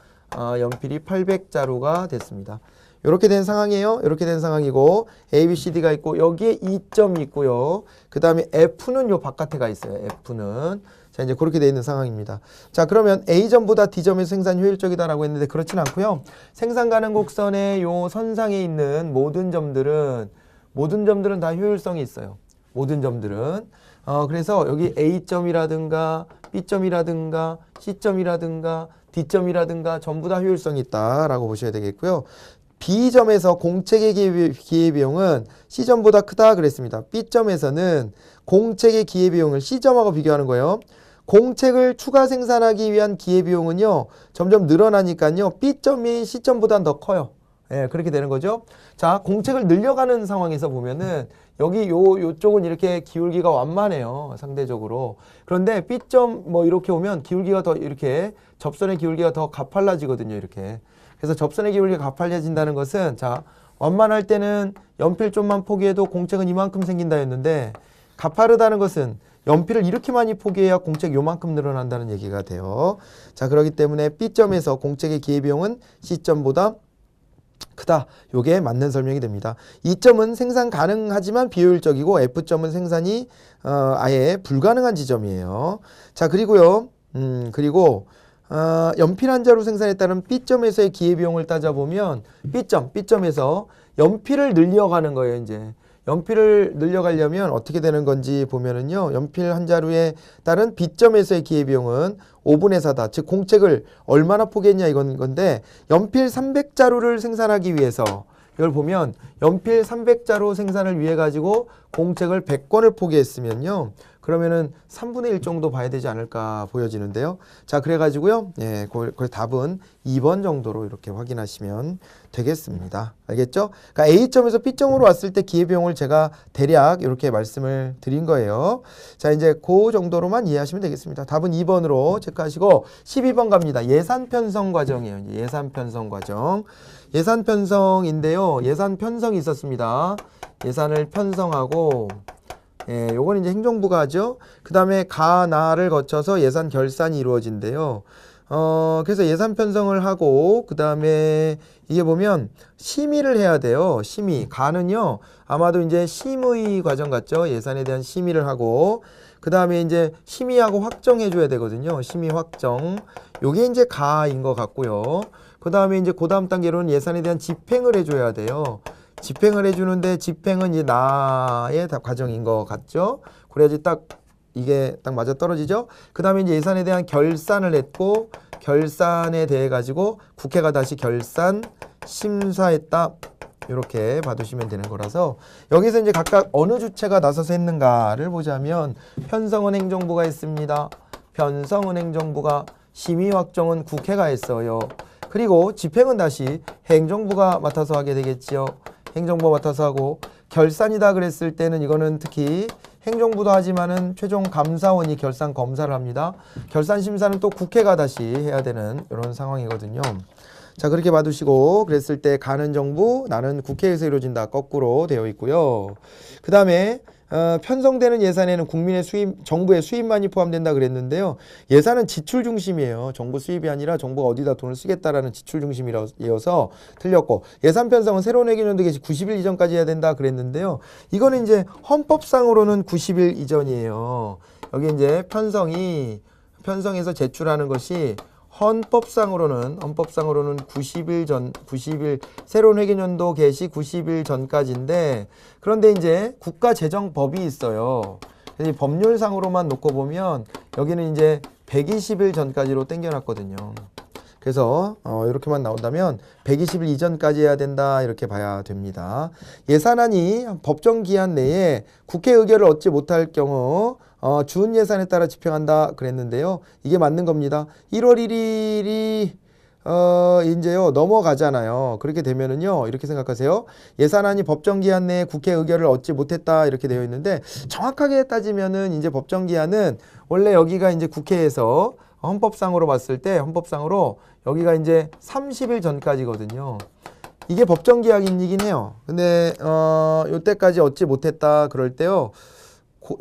연필이 800자루가 됐습니다. 이렇게 된 상황이에요. 이렇게 된 상황이고 A, B, C, D가 있고 여기에 2점이 있고요. 그 다음에 F는 요 바깥에 가 있어요. F는. 자, 이제 그렇게 돼 있는 상황입니다. 자, 그러면 A점보다 D점의 생산 효율적이다라고 했는데 그렇진 않고요. 생산 가능 곡선의 요 선상에 있는 모든 점들은 다 효율성이 있어요. 모든 점들은. 그래서 여기 A점이라든가 B점이라든가 C점이라든가 D점이라든가 전부 다 효율성이 있다라고 보셔야 되겠고요. B점에서 공책의 기회비용은 C점보다 크다 그랬습니다. B점에서는 공책의 기회비용을 C점하고 비교하는 거예요. 공책을 추가 생산하기 위한 기회비용은요. 점점 늘어나니까요. B점이 C점보다 더 커요. 예, 그렇게 되는 거죠. 자, 공책을 늘려가는 상황에서 보면은 여기 요쪽은 이렇게 기울기가 완만해요. 상대적으로. 그런데 B점 뭐 이렇게 오면 기울기가 더 이렇게 접선의 기울기가 더 가팔라지거든요. 이렇게. 그래서 접선의 기울기가 가팔려진다는 것은 자, 완만할 때는 연필 좀만 포기해도 공책은 이만큼 생긴다 했는데 가파르다는 것은 연필을 이렇게 많이 포기해야 공책 요만큼 늘어난다는 얘기가 돼요. 자, 그렇기 때문에 B점에서 공책의 기회비용은 C점보다 크다. 요게 맞는 설명이 됩니다. E점은 생산 가능하지만 비효율적이고 F점은 생산이 아예 불가능한 지점이에요. 자, 그리고요. 연필 한 자루 생산에 따른 B점에서의 기회비용을 따져보면 B점에서 연필을 늘려가는 거예요. 이제 연필을 늘려가려면 어떻게 되는 건지 보면은요. 연필 한 자루에 따른 B점에서의 기회비용은 5분의 4다. 즉 공책을 얼마나 포기했냐 이건 건데 연필 300자루를 생산하기 위해서 이걸 보면 연필 300자루 생산을 위해 가지고 공책을 100권을 포기했으면요. 그러면은 3분의 1 정도 봐야 되지 않을까 보여지는데요. 자, 그래가지고요. 예, 그 답은 2번 정도로 이렇게 확인하시면 되겠습니다. 알겠죠? 그러니까 A점에서 B점으로 왔을 때 기회비용을 제가 대략 이렇게 말씀을 드린 거예요. 자, 이제 그 정도로만 이해하시면 되겠습니다. 답은 2번으로 체크하시고 12번 갑니다. 예산 편성 과정이에요. 예산 편성 과정. 예산 편성인데요. 예산 편성이 있었습니다. 예산을 편성하고 예, 요건 이제 행정부가 하죠. 그 다음에 가나를 거쳐서 예산 결산이 이루어진대요. 그래서 예산 편성을 하고 그 다음에 이게 보면 심의를 해야 돼요. 심의. 가는요. 아마도 이제 심의 과정 같죠. 예산에 대한 심의를 하고 그 다음에 이제 심의하고 확정해 줘야 되거든요. 심의 확정. 요게 이제 가인 것 같고요. 그 다음에 이제 그 다음 단계로는 예산에 대한 집행을 해줘야 돼요. 집행을 해주는데 집행은 이제 나의 과정인 것 같죠. 그래야지 딱 이게 딱 맞아 떨어지죠. 그 다음에 이제 예산에 대한 결산을 했고 결산에 대해 가지고 국회가 다시 결산 심사했다. 이렇게 봐두시면 되는 거라서 여기서 이제 각각 어느 주체가 나서서 했는가를 보자면 편성은 행정부가 했습니다. 편성은 행정부가, 심의 확정은 국회가 했어요. 그리고 집행은 다시 행정부가 맡아서 하게 되겠죠. 행정부가 맡아서 하고 결산이다 그랬을 때는 이거는 특히 행정부도 하지만은 최종 감사원이 결산 검사를 합니다. 결산 심사는 또 국회가 다시 해야 되는 이런 상황이거든요. 자, 그렇게 봐두시고 그랬을 때 가는 정부, 나는 국회에서 이루어진다. 거꾸로 되어 있고요. 그 다음에 편성되는 예산에는 국민의 수입, 정부의 수입만이 포함된다 그랬는데요. 예산은 지출 중심이에요. 정부 수입이 아니라 정부가 어디다 돈을 쓰겠다라는 지출 중심이어서 틀렸고, 예산 편성은 새로운 회계연도 개시 90일 이전까지 해야 된다 그랬는데요. 이거는 이제 헌법상으로는 90일 이전이에요. 여기 이제 편성해서 제출하는 것이 헌법상으로는 90일 새로운 회계연도 개시 90일 전까지인데, 그런데 이제 국가재정법이 있어요. 이 법률상으로만 놓고 보면 여기는 이제 120일 전까지로 땡겨놨거든요. 그래서 이렇게만 나온다면 120일 이전까지 해야 된다 이렇게 봐야 됩니다. 예산안이 법정 기한 내에 국회 의결을 얻지 못할 경우 준 예산에 따라 집행한다 그랬는데요. 이게 맞는 겁니다. 1월 1일이 이제요 넘어가잖아요. 그렇게 되면은요 이렇게 생각하세요. 예산안이 법정 기한 내에 국회 의결을 얻지 못했다 이렇게 되어 있는데, 정확하게 따지면은 이제 법정 기한은 원래 여기가 이제 국회에서 헌법상으로 봤을 때 헌법상으로 여기가 이제 30일 전까지거든요. 이게 법정 기한이긴 해요. 근데 요때까지 얻지 못했다 그럴 때요.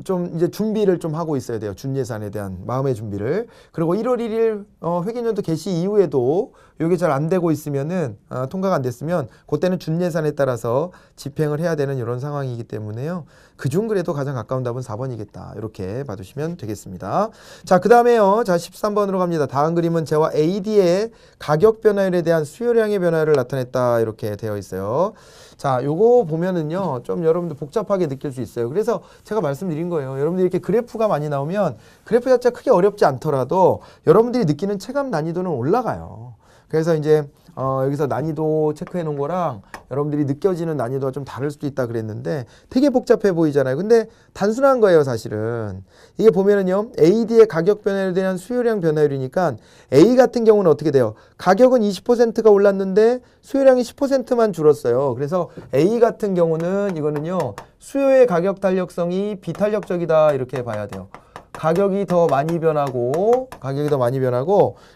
좀 이제 준비를 좀 하고 있어야 돼요. 준예산에 대한 마음의 준비를. 그리고 1월 1일 회계연도 개시 이후에도 이게 잘 안 되고 있으면은 통과가 안 됐으면 그때는 준예산에 따라서 집행을 해야 되는 이런 상황이기 때문에요. 그중 그래도 가장 가까운 답은 4번이겠다. 이렇게 봐두시면 되겠습니다. 자, 그 다음에요. 자, 13번으로 갑니다. 다음 그림은 재화 AD의 가격 변화율에 대한 수요량의 변화를 나타냈다. 이렇게 되어 있어요. 자, 요거 보면은요, 좀 여러분들 복잡하게 느낄 수 있어요. 그래서 제가 말씀드린 거예요. 여러분들이 이렇게 그래프가 많이 나오면 그래프 자체가 크게 어렵지 않더라도 여러분들이 느끼는 체감 난이도는 올라가요. 그래서 이제 여기서 난이도 체크해 놓은 거랑 여러분들이 느껴지는 난이도가 좀 다를 수도 있다 그랬는데 되게 복잡해 보이잖아요. 근데 단순한 거예요, 사실은. 이게 보면은요, AD의 가격 변화에 대한 수요량 변화율이니까 A 같은 경우는 어떻게 돼요? 가격은 20%가 올랐는데 수요량이 10%만 줄었어요. 그래서 A 같은 경우는 이거는요, 수요의 가격 탄력성이 비탄력적이다 이렇게 봐야 돼요. 가격이 더 많이 변하고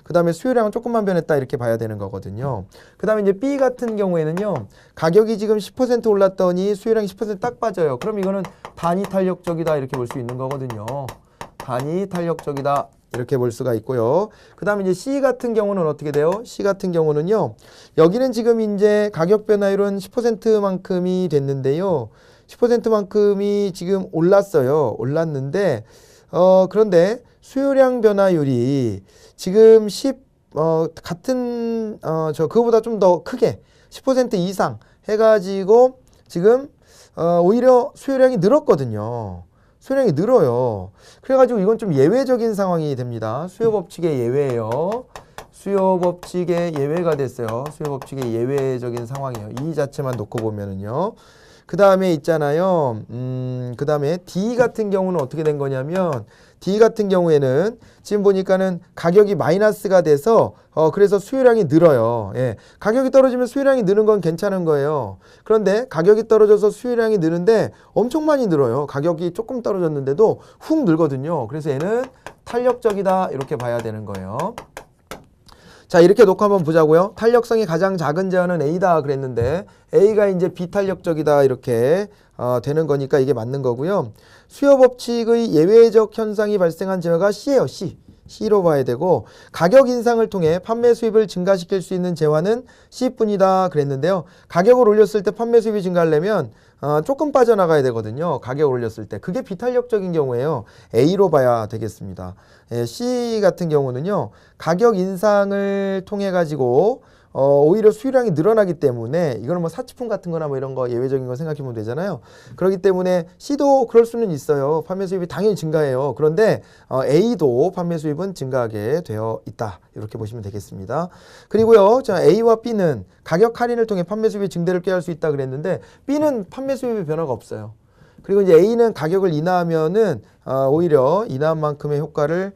그 다음에 수요량은 조금만 변했다 이렇게 봐야 되는 거거든요. 그 다음에 이제 B 같은 경우에는요, 가격이 지금 10% 올랐더니 수요량이 10% 딱 빠져요. 그럼 이거는 단위 탄력적이다 이렇게 볼 수 있는 거거든요. 단위 탄력적이다 이렇게 볼 수가 있고요. 그 다음에 이제 C 같은 경우는 어떻게 돼요? C 같은 경우는요, 여기는 지금 이제 가격 변화율은 10%만큼이 됐는데요. 10%만큼이 지금 올랐는데 그런데 수요량 변화율이 지금 그거보다 좀 더 크게 10% 이상 해가지고 지금 오히려 수요량이 늘었거든요. 수요량이 늘어요. 그래가지고 이건 좀 예외적인 상황이 됩니다. 수요법칙의 예외예요. 수요법칙의 예외가 됐어요. 수요법칙의 예외적인 상황이에요. 이 자체만 놓고 보면은요. 그 다음에 있잖아요. 그 다음에 D 같은 경우는 어떻게 된 거냐면, D 같은 경우에는 지금 보니까는 가격이 마이너스가 돼서 그래서 수요량이 늘어요. 예. 가격이 떨어지면 수요량이 느는 건 괜찮은 거예요. 그런데 가격이 떨어져서 수요량이 느는데 엄청 많이 늘어요. 가격이 조금 떨어졌는데도 훅 늘거든요. 그래서 얘는 탄력적이다 이렇게 봐야 되는 거예요. 자, 이렇게 놓고 한번 보자고요. 탄력성이 가장 작은 재화는 A다 그랬는데 A가 이제 비탄력적이다 이렇게 되는 거니까 이게 맞는 거고요. 수요 법칙의 예외적 현상이 발생한 재화가 C예요. C로 봐야 되고, 가격 인상을 통해 판매 수입을 증가시킬 수 있는 재화는 C뿐이다 그랬는데요. 가격을 올렸을 때 판매 수입이 증가하려면 조금 빠져나가야 되거든요. 가격을 올렸을 때. 그게 비탄력적인 경우에요. A로 봐야 되겠습니다. 예, C 같은 경우는요, 가격 인상을 통해 가지고 오히려 수요량이 늘어나기 때문에, 이거는 뭐 사치품 같은 거나 뭐 이런 거 예외적인 거 생각해 보면 되잖아요. 그렇기 때문에 C도 그럴 수는 있어요. 판매 수입이 당연히 증가해요. 그런데 A도 판매 수입은 증가하게 되어 있다. 이렇게 보시면 되겠습니다. 그리고요, 자, A와 B는 가격 할인을 통해 판매 수입의 증대를 꾀할 수 있다 그랬는데, B는 판매 수입의 변화가 없어요. 그리고 이제 A는 가격을 인하하면은 오히려 인하한 만큼의 효과를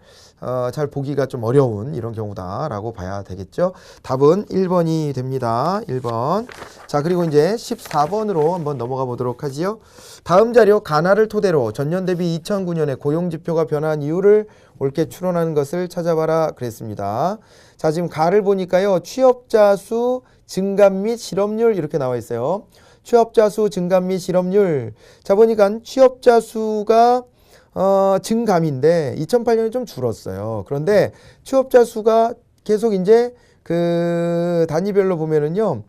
잘 보기가 좀 어려운 이런 경우다라고 봐야 되겠죠. 답은 1번이 됩니다. 1번. 자, 그리고 이제 14번으로 한번 넘어가 보도록 하지요. 다음 자료 가나를 토대로 전년 대비 2009년에 고용지표가 변화한 이유를 옳게 추론하는 것을 찾아봐라 그랬습니다. 자, 지금 가를 보니까요, 취업자 수, 증감 및 실업률 이렇게 나와 있어요. 취업자 수 증감 및 실업률. 자, 보니까 취업자 수가 증감인데 2008년에 좀 줄었어요. 그런데 취업자 수가 계속 이제 그 단위별로 보면은요,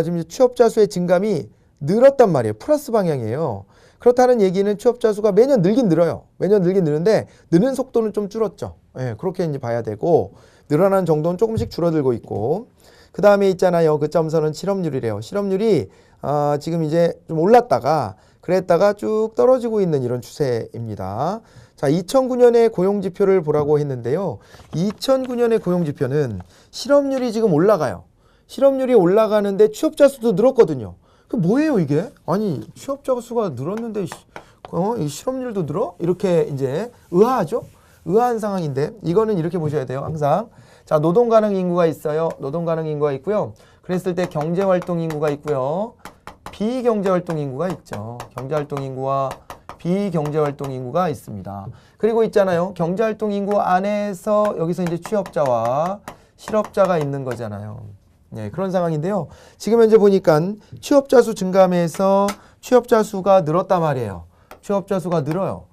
지금 취업자 수의 증감이 늘었단 말이에요. 플러스 방향이에요. 그렇다는 얘기는 취업자 수가 매년 늘긴 늘어요. 매년 늘긴 늘는데 느는 속도는 좀 줄었죠. 예, 그렇게 이제 봐야 되고 늘어나는 정도는 조금씩 줄어들고 있고 그 다음에 있잖아요. 그 점선은 실업률이래요. 실업률이 지금 이제 좀 올랐다가 그랬다가 쭉 떨어지고 있는 이런 추세입니다. 자, 2009년의 고용지표를 보라고 했는데요. 2009년의 고용지표는 실업률이 지금 올라가요. 실업률이 올라가는데 취업자 수도 늘었거든요. 그 뭐예요 이게? 아니 취업자 수가 늘었는데 이 실업률도 늘어? 이렇게 이제 의아하죠? 의아한 상황인데 이거는 이렇게 보셔야 돼요. 항상 자, 노동 가능 인구가 있어요. 노동 가능 인구가 있고요. 그랬을 때 경제 활동 인구가 있고요. 비경제 활동 인구가 있죠. 경제 활동 인구와 비경제 활동 인구가 있습니다. 그리고 있잖아요. 경제 활동 인구 안에서 여기서 이제 취업자와 실업자가 있는 거잖아요. 네, 그런 상황인데요. 지금 현재 보니까 취업자 수 증감에서 취업자 수가 늘었단 말이에요. 취업자 수가 늘어요.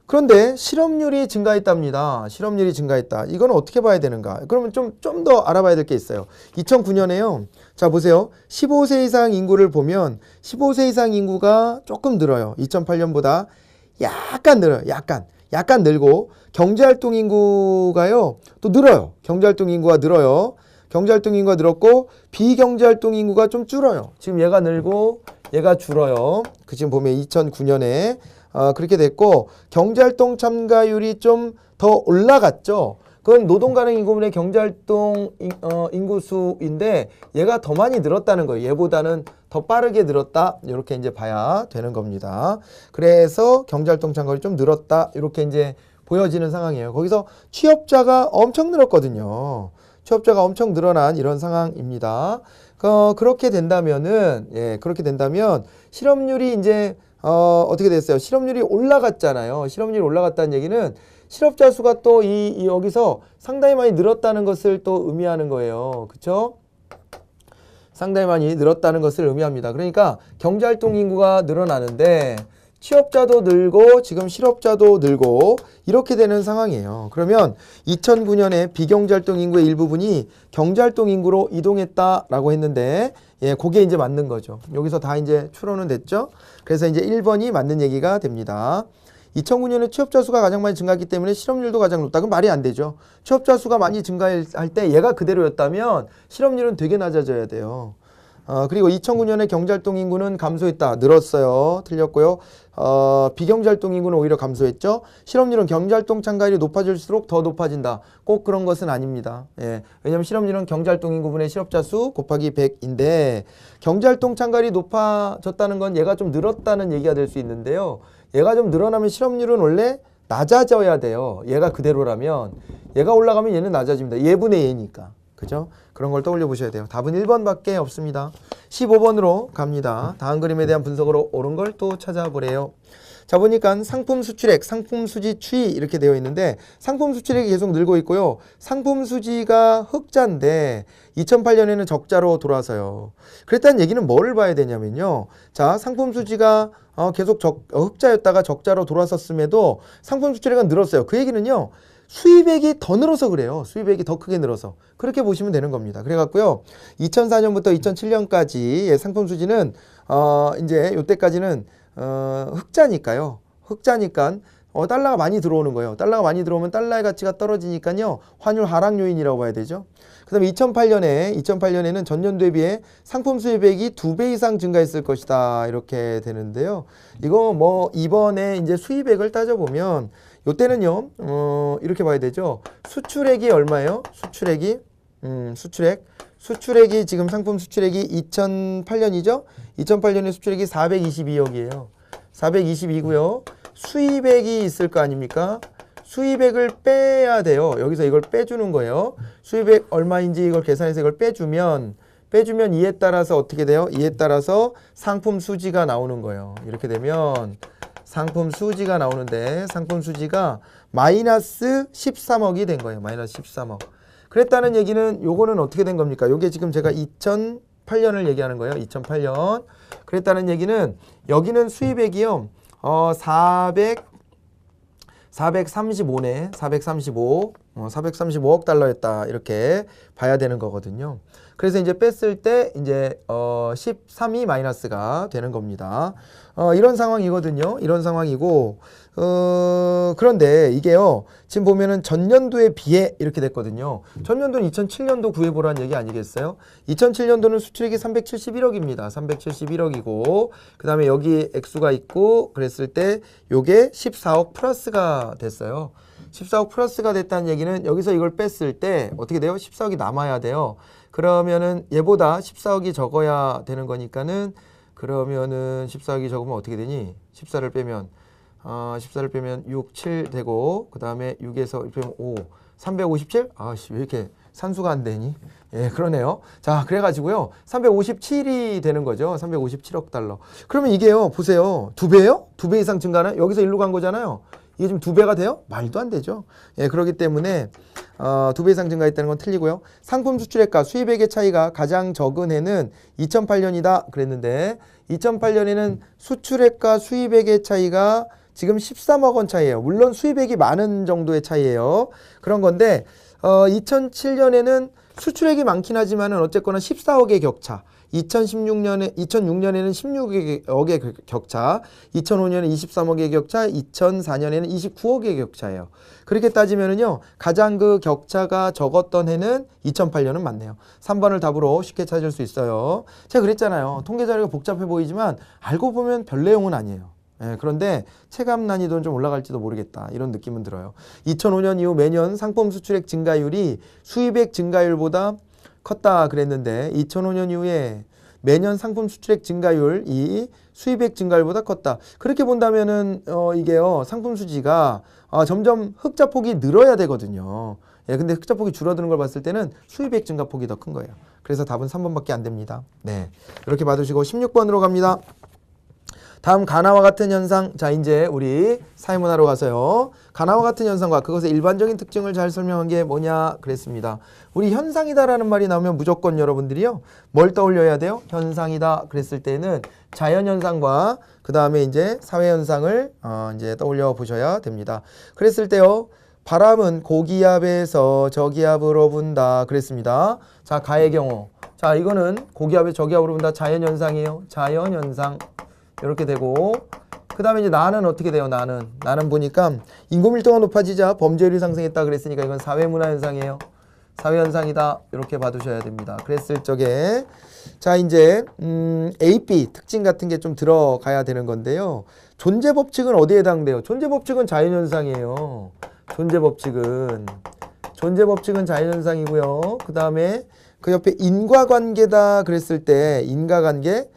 그런데 실업률이 증가했답니다. 실업률이 증가했다. 이건 어떻게 봐야 되는가? 그러면 좀 더 알아봐야 될 게 있어요. 2009년에요. 자, 보세요. 15세 이상 인구를 보면 15세 이상 인구가 조금 늘어요. 2008년보다 약간 늘어요. 약간 늘고 경제활동 인구가요. 또 늘어요. 경제활동 인구가 늘어요. 경제활동 인구가 늘었고 비경제활동 인구가 좀 줄어요. 지금 얘가 늘고 얘가 줄어요. 그 지금 보면 2009년에 그렇게 됐고 경제활동 참가율이 좀 더 올라갔죠. 그건 노동 가능 인구분의 경제활동 인구 수인데 얘가 더 많이 늘었다는 거예요. 얘보다는 더 빠르게 늘었다. 이렇게 이제 봐야 되는 겁니다. 그래서 경제활동 참가율이 좀 늘었다. 이렇게 이제 보여지는 상황이에요. 거기서 취업자가 엄청 늘었거든요. 취업자가 엄청 늘어난 이런 상황입니다. 그렇게 된다면은, 그렇게 된다면 실업률이 이제, 어떻게 됐어요? 실업률이 올라갔잖아요. 실업률이 올라갔다는 얘기는 실업자 수가 또 여기서 상당히 많이 늘었다는 것을 또 의미하는 거예요. 그쵸? 상당히 많이 늘었다는 것을 의미합니다. 그러니까 경제활동 인구가 늘어나는데 취업자도 늘고 지금 실업자도 늘고 이렇게 되는 상황이에요. 그러면 2009년에 비경제활동 인구의 일부분이 경제활동 인구로 이동했다라고 했는데 그게 이제 맞는 거죠. 여기서 다 이제 추론은 됐죠. 그래서 이제 1번이 맞는 얘기가 됩니다. 2009년에 취업자 수가 가장 많이 증가했기 때문에 실업률도 가장 높다. 그럼 말이 안 되죠. 취업자 수가 많이 증가할 때 얘가 그대로였다면 실업률은 되게 낮아져야 돼요. 그리고 2009년에 경제활동 인구는 감소했다. 늘었어요. 틀렸고요. 비경제활동 인구는 오히려 감소했죠. 실업률은 경제활동 참가율이 높아질수록 더 높아진다. 꼭 그런 것은 아닙니다. 왜냐하면 실업률은 경제활동 인구분의 실업자 수 곱하기 100인데 경제활동 참가율이 높아졌다는 건 얘가 좀 늘었다는 얘기가 될 수 있는데요. 얘가 좀 늘어나면 실업률은 원래 낮아져야 돼요. 얘가 그대로라면 얘가 올라가면 얘는 낮아집니다. 얘분의 얘니까. 그죠? 그런 걸 떠올려 보셔야 돼요. 답은 1번밖에 없습니다. 15번으로 갑니다. 다음 그림에 대한 분석으로 옳은 걸 또 찾아보래요. 자, 보니까 상품 수출액, 상품 수지 추이 이렇게 되어 있는데 상품 수출액이 계속 늘고 있고요. 상품 수지가 흑자인데 2008년에는 적자로 돌아서요. 그랬다는 얘기는 뭐를 봐야 되냐면요. 자, 상품 수지가 계속 흑자였다가 적자로 돌아섰음에도 상품 수출액은 늘었어요. 그 얘기는요. 수입액이 더 늘어서 그래요. 수입액이 더 크게 늘어서. 그렇게 보시면 되는 겁니다. 그래갖고요. 2004년부터 2007년까지 상품 수지는 이제 요때까지는 흑자니까요. 흑자니까 달러가 많이 들어오는 거예요. 달러가 많이 들어오면 달러의 가치가 떨어지니까요. 환율 하락 요인이라고 봐야 되죠. 그 다음에 2008년에는 전년 대비해 상품 수입액이 2배 이상 증가했을 것이다. 이렇게 되는데요. 이거 뭐 이번에 이제 수입액을 따져보면 요때는요, 이렇게 봐야 되죠. 수출액이 얼마예요? 수출액이 지금 상품 수출액이 2008년이죠? 2008년에 수출액이 422억이에요. 422고요. 수입액이 있을 거 아닙니까? 수입액을 빼야 돼요. 여기서 이걸 빼주는 거예요. 수입액 얼마인지 이걸 계산해서 이걸 빼주면 이에 따라서 어떻게 돼요? 이에 따라서 상품 수지가 나오는 거예요. 이렇게 되면 상품 수지가 나오는데 상품 수지가 마이너스 13억이 된 거예요. 마이너스 13억. 그랬다는 얘기는 요거는 어떻게 된 겁니까? 요게 지금 제가 2008년을 얘기하는 거예요. 2008년. 그랬다는 얘기는 여기는 수입액이요. 435네. 435억 달러였다. 이렇게 봐야 되는 거거든요. 그래서 이제 뺐을 때 이제 13이 마이너스가 되는 겁니다. 이런 상황이거든요. 이런 상황이고 그런데 이게요. 지금 보면은 전년도에 비해 이렇게 됐거든요. 전년도는 2007년도 구해보라는 얘기 아니겠어요? 2007년도는 수출액이 371억입니다. 371억이고 그 다음에 여기 액수가 있고 그랬을 때 요게 14억 플러스가 됐어요. 14억 플러스가 됐다는 얘기는 여기서 이걸 뺐을 때 어떻게 돼요? 14억이 남아야 돼요. 그러면은 얘보다 14억이 적어야 되는 거니까는 그러면은 14억이 적으면 어떻게 되니? 14를 빼면 6, 7 되고 그 다음에 6에서 빼면 5, 357? 아씨 왜 이렇게 산수가 안 되니? 예, 그러네요. 자, 그래가지고요. 357이 되는 거죠. 357억 달러. 그러면 이게요. 보세요. 2배예요? 2배 이상 증가는? 여기서 일로 간 거잖아요. 이게 지금 2배가 돼요? 말도 안 되죠. 예, 그렇기 때문에 2배 이상 증가했다는 건 틀리고요. 상품 수출액과 수입액의 차이가 가장 적은 해는 2008년이다 그랬는데 2008년에는 수출액과 수입액의 차이가 지금 13억 원 차이예요. 물론 수입액이 많은 정도의 차이예요. 그런 건데 2007년에는 수출액이 많긴 하지만은 어쨌거나 14억의 격차. 2006년에는 16억의 격차, 2005년에 23억의 격차, 2004년에는 29억의 격차예요. 그렇게 따지면은요, 가장 그 격차가 적었던 해는 2008년은 맞네요. 3번을 답으로 쉽게 찾을 수 있어요. 제가 그랬잖아요. 통계 자료가 복잡해 보이지만 알고 보면 별 내용은 아니에요. 예, 그런데 체감 난이도는 좀 올라갈지도 모르겠다. 이런 느낌은 들어요. 2005년 이후 매년 상품 수출액 증가율이 수입액 증가율보다 컸다 그랬는데 2005년 이후에 매년 상품 수출액 증가율이 수입액 증가율보다 컸다. 그렇게 본다면은 이게요. 상품 수지가 점점 흑자폭이 늘어야 되거든요. 예, 근데 흑자폭이 줄어드는 걸 봤을 때는 수입액 증가폭이 더 큰 거예요. 그래서 답은 3번밖에 안 됩니다. 네. 이렇게 봐두시고 16번으로 갑니다. 다음 가나와 같은 현상. 자, 이제 우리 사회문화로 가서요. 가나와 같은 현상과 그것의 일반적인 특징을 잘 설명한 게 뭐냐 그랬습니다. 우리 현상이다라는 말이 나오면 무조건 여러분들이요. 뭘 떠올려야 돼요? 현상이다 그랬을 때는 자연현상과 그 다음에 이제 사회현상을 이제 떠올려 보셔야 됩니다. 그랬을 때요. 바람은 고기압에서 저기압으로 분다 그랬습니다. 자, 가의 경우. 자, 이거는 고기압에서 저기압으로 분다 자연현상이에요. 자연현상. 이렇게 되고 그 다음에 이제 나는 어떻게 돼요? 나는 보니까 인구 밀도가 높아지자 범죄율이 상승했다 그랬으니까 이건 사회문화 현상이에요. 사회현상이다 이렇게 봐두셔야 됩니다. 그랬을 적에 자 이제 AP 특징 같은 게 좀 들어가야 되는 건데요. 존재법칙은 어디에 해당돼요? 존재법칙은 자연현상이에요. 존재법칙은 자연현상이고요. 그 다음에 그 옆에 인과관계다 그랬을 때 인과관계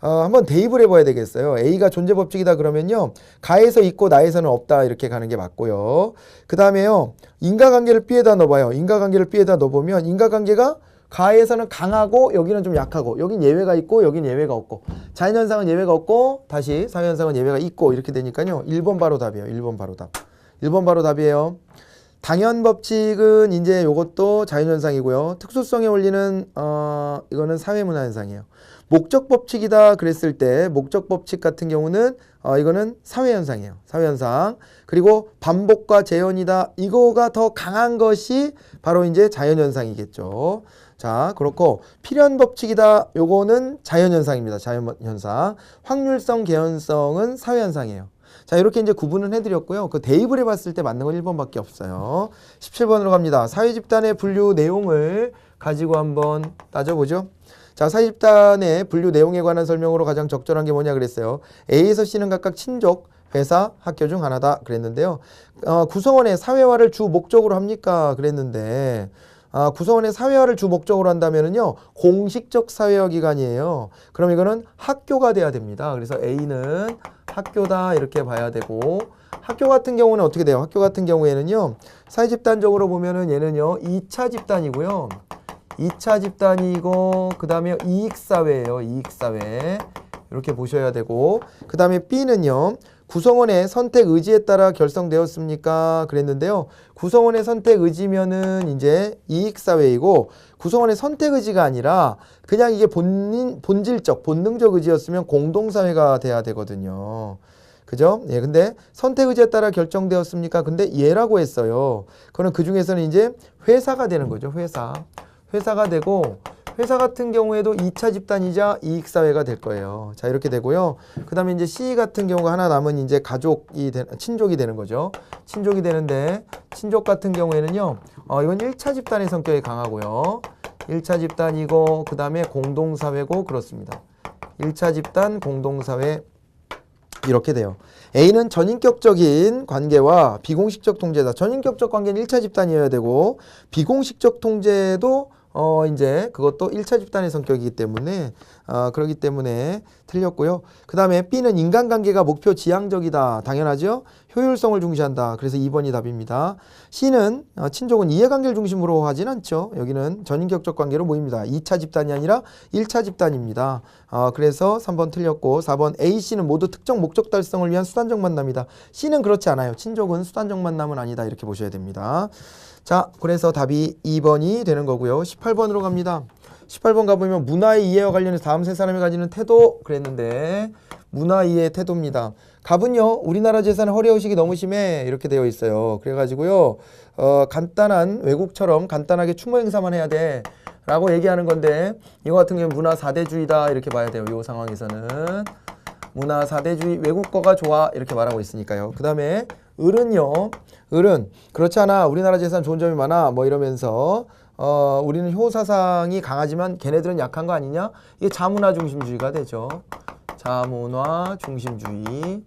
한번 대입을 해봐야 되겠어요. A가 존재법칙이다 그러면요. 가에서 있고 나에서는 없다 이렇게 가는 게 맞고요. 그 다음에요. 인과관계를 B에다 넣어봐요. 인과관계를 B에다 넣어보면 인과관계가 가에서는 강하고 여기는 좀 약하고 여긴 예외가 있고 여긴 예외가 없고 자연현상은 예외가 없고 다시 사회현상은 예외가 있고 이렇게 되니까요. 1번 바로 답이에요. 1번 바로 답. 1번 바로 답이에요. 당연법칙은 이제 요것도 자연현상이고요. 특수성의 원리는 이거는 사회문화현상이에요. 목적법칙이다 그랬을 때 목적법칙 같은 경우는 이거는 사회현상이에요. 사회현상. 그리고 반복과 재현이다. 이거가 더 강한 것이 바로 이제 자연현상이겠죠. 자, 그렇고 필연법칙이다. 요거는 자연현상입니다. 자연현상. 확률성, 개연성은 사회현상이에요. 자, 이렇게 이제 구분을 해드렸고요. 그 대입을 해봤을 때 맞는 건 1번밖에 없어요. 17번으로 갑니다. 사회집단의 분류 내용을 가지고 한번 따져보죠. 자, 사회집단의 분류 내용에 관한 설명으로 가장 적절한 게 뭐냐 그랬어요. A에서 C는 각각 친족, 회사, 학교 중 하나다 그랬는데요. 구성원의 사회화를 주 목적으로 합니까? 그랬는데 구성원의 사회화를 주 목적으로 한다면은요. 공식적 사회화 기관이에요. 그럼 이거는 학교가 돼야 됩니다. 그래서 A는 학교다 이렇게 봐야 되고 학교 같은 경우는 어떻게 돼요? 학교 같은 경우에는요. 사회집단적으로 보면은 얘는요. 2차 집단이고요. 2차 집단이고 그 다음에 이익사회예요. 이익사회 이렇게 보셔야 되고 그 다음에 B는요. 구성원의 선택 의지에 따라 결성되었습니까? 그랬는데요. 구성원의 선택 의지면은 이제 이익사회이고, 구성원의 선택 의지가 아니라 그냥 이게 본질적, 본능적 의지였으면 공동사회가 돼야 되거든요. 그죠? 예, 근데 선택 의지에 따라 결정되었습니까? 근데 얘라고 했어요. 그거는 그 중에서는 이제 회사가 되는 거죠. 회사가 되고, 회사 같은 경우에도 2차 집단이자 이익사회가 될 거예요. 자, 이렇게 되고요. 그 다음에 이제 C 같은 경우가 하나 남은 이제 친족이 되는 거죠. 친족이 되는데, 친족 같은 경우에는요, 이건 1차 집단의 성격이 강하고요. 1차 집단이고, 그 다음에 공동사회고, 그렇습니다. 1차 집단, 공동사회, 이렇게 돼요. A는 전인격적인 관계와 비공식적 통제다. 전인격적 관계는 1차 집단이어야 되고, 비공식적 통제도 이제 그것도 1차 집단의 성격이기 때문에 그렇기 때문에 틀렸고요. 그 다음에 B는 인간관계가 목표 지향적이다. 당연하죠. 효율성을 중시한다. 그래서 2번이 답입니다. C는 친족은 이해관계를 중심으로 하진 않죠. 여기는 전인격적 관계로 모입니다. 2차 집단이 아니라 1차 집단입니다. 그래서 3번 틀렸고 4번 A, C는 모두 특정 목적 달성을 위한 수단적 만남이다. C는 그렇지 않아요. 친족은 수단적 만남은 아니다. 이렇게 보셔야 됩니다. 자, 그래서 답이 2번이 되는 거고요. 18번으로 갑니다. 18번 가보면 문화의 이해와 관련해서 다음 세 사람이 가지는 태도 그랬는데 문화 이해의 태도입니다. 갑은요, 우리나라 재산의 허례의식이 너무 심해 이렇게 되어 있어요. 그래가지고요, 간단한 외국처럼 간단하게 추모 행사만 해야 돼 라고 얘기하는 건데, 이거 같은 경우는 문화 4대주의다 이렇게 봐야 돼요. 이 상황에서는 문화 4대주의, 외국 거가 좋아 이렇게 말하고 있으니까요. 그 다음에 을은요, 을은 그렇지 않아, 우리나라 재산 좋은 점이 많아 뭐 이러면서 우리는 효사상이 강하지만 걔네들은 약한 거 아니냐? 이게 자문화 중심주의가 되죠. 자문화 중심주의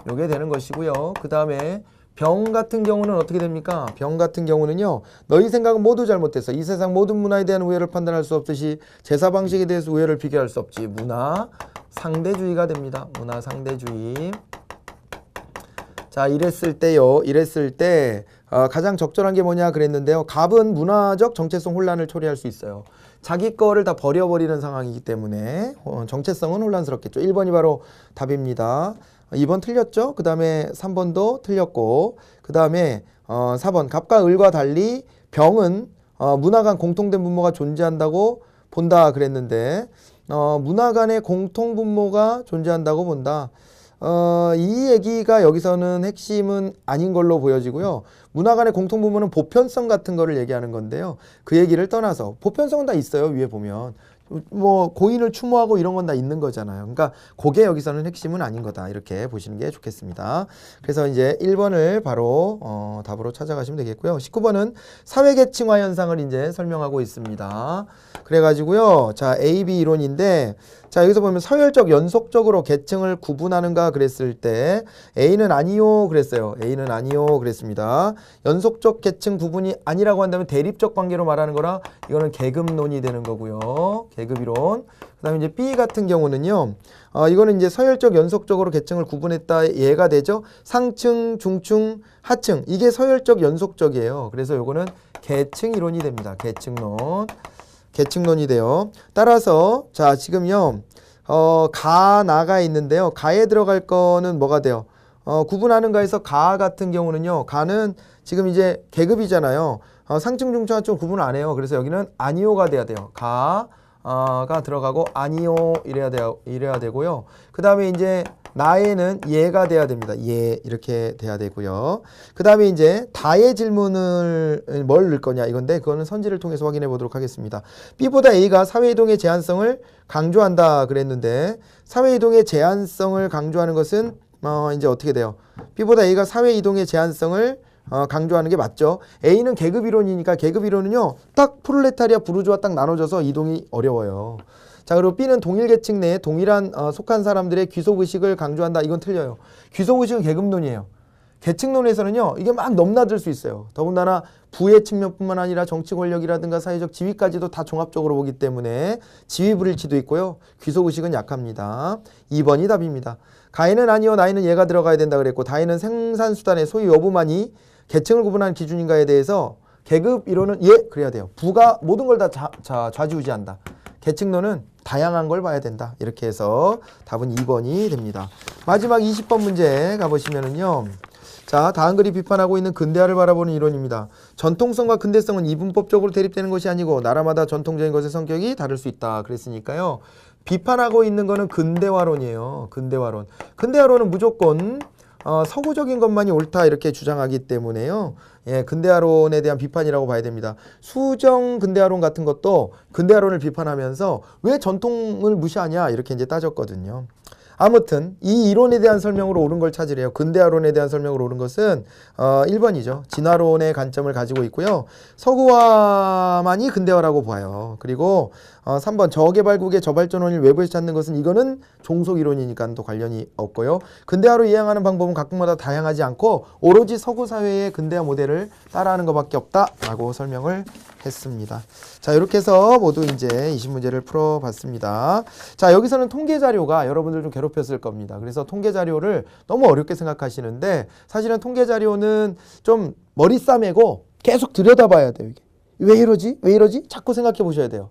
요게 되는 것이고요. 그 다음에 병 같은 경우는 어떻게 됩니까? 병 같은 경우는요, 너희 생각은 모두 잘못됐어. 이 세상 모든 문화에 대한 우애를 판단할 수 없듯이 제사 방식에 대해서 우애를 비교할 수 없지. 문화 상대주의가 됩니다. 문화 상대주의. 자, 이랬을 때 가장 적절한 게 뭐냐 그랬는데요. 갑은 문화적 정체성 혼란을 초래할 수 있어요. 자기 거를 다 버려버리는 상황이기 때문에 정체성은 혼란스럽겠죠. 1번이 바로 답입니다. 2번 틀렸죠. 그 다음에 3번도 틀렸고, 그 다음에 4번 갑과 을과 달리 병은 문화 간 공통된 분모가 존재한다고 본다 그랬는데, 문화 간의 공통분모가 존재한다고 본다. 이 얘기가 여기서는 핵심은 아닌 걸로 보여지고요. 문화 간의 공통분모는 보편성 같은 거를 얘기하는 건데요. 그 얘기를 떠나서 보편성은 다 있어요. 위에 보면 뭐 고인을 추모하고 이런 건 다 있는 거잖아요. 그러니까 그게 여기서는 핵심은 아닌 거다. 이렇게 보시는 게 좋겠습니다. 그래서 이제 1번을 바로 답으로 찾아가시면 되겠고요. 19번은 사회계층화 현상을 이제 설명하고 있습니다. 그래가지고요. 자, A-B 이론인데, 자, 여기서 보면 서열적 연속적으로 계층을 구분하는가 그랬을 때 A는 아니요 그랬어요. A는 아니요 그랬습니다. 연속적 계층 구분이 아니라고 한다면 대립적 관계로 말하는 거라 이거는 계급론이 되는 거고요. 계급이론. 그 다음에 이제 B 같은 경우는요, 이거는 이제 서열적 연속적으로 계층을 구분했다 얘가 되죠. 상층, 중층, 하층, 이게 서열적 연속적이에요. 그래서 요거는 계층 이론이 됩니다. 계층론이 돼요. 따라서 자, 지금요, 가, 나가 있는데요. 가에 들어갈 거는 뭐가 돼요? 구분하는 가에서 가 같은 경우는요, 가는 지금 이제 계급이잖아요. 상층, 중층, 하층 구분 안 해요. 그래서 여기는 아니오가 돼야 돼요. 가 들어가고 아니오 이래야 되고요. 그 다음에 이제 나에는 예가 돼야 됩니다. 예, 이렇게 돼야 되고요. 그 다음에 이제 다의 질문을 뭘 넣을 거냐 이건데, 그거는 선지를 통해서 확인해 보도록 하겠습니다. B보다 A가 사회이동의 제한성을 강조한다 그랬는데, 사회이동의 제한성을 강조하는 것은 이제 어떻게 돼요? B보다 A가 사회이동의 제한성을 강조하는 게 맞죠. A는 계급이론이니까 계급이론은요, 딱 프롤레타리아 부르주아 딱 나눠져서 이동이 어려워요. 자, 그리고 B는 동일 계층 내에 동일한 속한 사람들의 귀속의식을 강조한다. 이건 틀려요. 귀속의식은 계급론이에요. 계층론에서는요, 이게 막 넘나들 수 있어요. 더군다나 부의 측면뿐만 아니라 정치 권력이라든가 사회적 지위까지도 다 종합적으로 보기 때문에 지위불일치도 있고요. 귀속의식은 약합니다. 2번이 답입니다. 가에는 아니요, 나에는 예가 들어가야 된다 그랬고, 다에는 생산수단의 소유 여부만이 계층을 구분하는 기준인가에 대해서 계급 이론은 예 그래야 돼요. 부가 모든 걸 다 좌지우지한다. 계층론은 다양한 걸 봐야 된다. 이렇게 해서 답은 2번이 됩니다. 마지막 20번 문제 가보시면은요. 자, 다음 글이 비판하고 있는 근대화를 바라보는 이론입니다. 전통성과 근대성은 이분법적으로 대립되는 것이 아니고 나라마다 전통적인 것의 성격이 다를 수 있다. 그랬으니까요. 비판하고 있는 거는 근대화론이에요. 근대화론. 근대화론은 무조건 서구적인 것만이 옳다 이렇게 주장하기 때문에요. 예, 근대화론에 대한 비판이라고 봐야 됩니다. 수정 근대화론 같은 것도 근대화론을 비판하면서 왜 전통을 무시하냐 이렇게 이제 따졌거든요. 아무튼 이 이론에 대한 설명으로 옳은 걸 찾으래요. 근대화론에 대한 설명으로 옳은 것은 1번이죠. 진화론의 관점을 가지고 있고요. 서구화만이 근대화라고 봐요. 그리고 3번 저개발국의 저발전원을 외부에서 찾는 것은 이거는 종속이론이니까 또 관련이 없고요. 근대화로 이해하는 방법은 각국마다 다양하지 않고 오로지 서구 사회의 근대화 모델을 따라하는 것밖에 없다라고 설명을 했습니다. 자, 이렇게 해서 모두 이제 20문제를 풀어봤습니다. 자, 여기서는 통계 자료가 여러분들 좀 괴롭혔을 겁니다. 그래서 통계 자료를 너무 어렵게 생각하시는데 사실은 통계 자료는 좀 머리 싸매고 계속 들여다봐야 돼요. 이게. 왜 이러지? 왜 이러지? 자꾸 생각해 보셔야 돼요.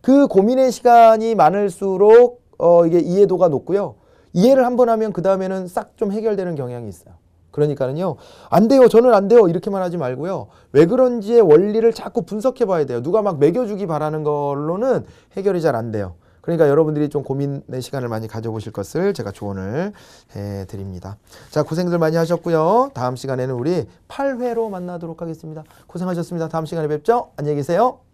그 고민의 시간이 많을수록 이게 이해도가 높고요. 이해를 한번 하면 그 다음에는 싹 좀 해결되는 경향이 있어요. 그러니까는요, 안 돼요, 저는 안 돼요 이렇게만 하지 말고요. 왜 그런지의 원리를 자꾸 분석해 봐야 돼요. 누가 막 매겨주기 바라는 걸로는 해결이 잘 안 돼요. 그러니까 여러분들이 좀 고민의 시간을 많이 가져보실 것을 제가 조언을 해드립니다. 자, 고생들 많이 하셨고요. 다음 시간에는 우리 8회로 만나도록 하겠습니다. 고생하셨습니다. 다음 시간에 뵙죠. 안녕히 계세요.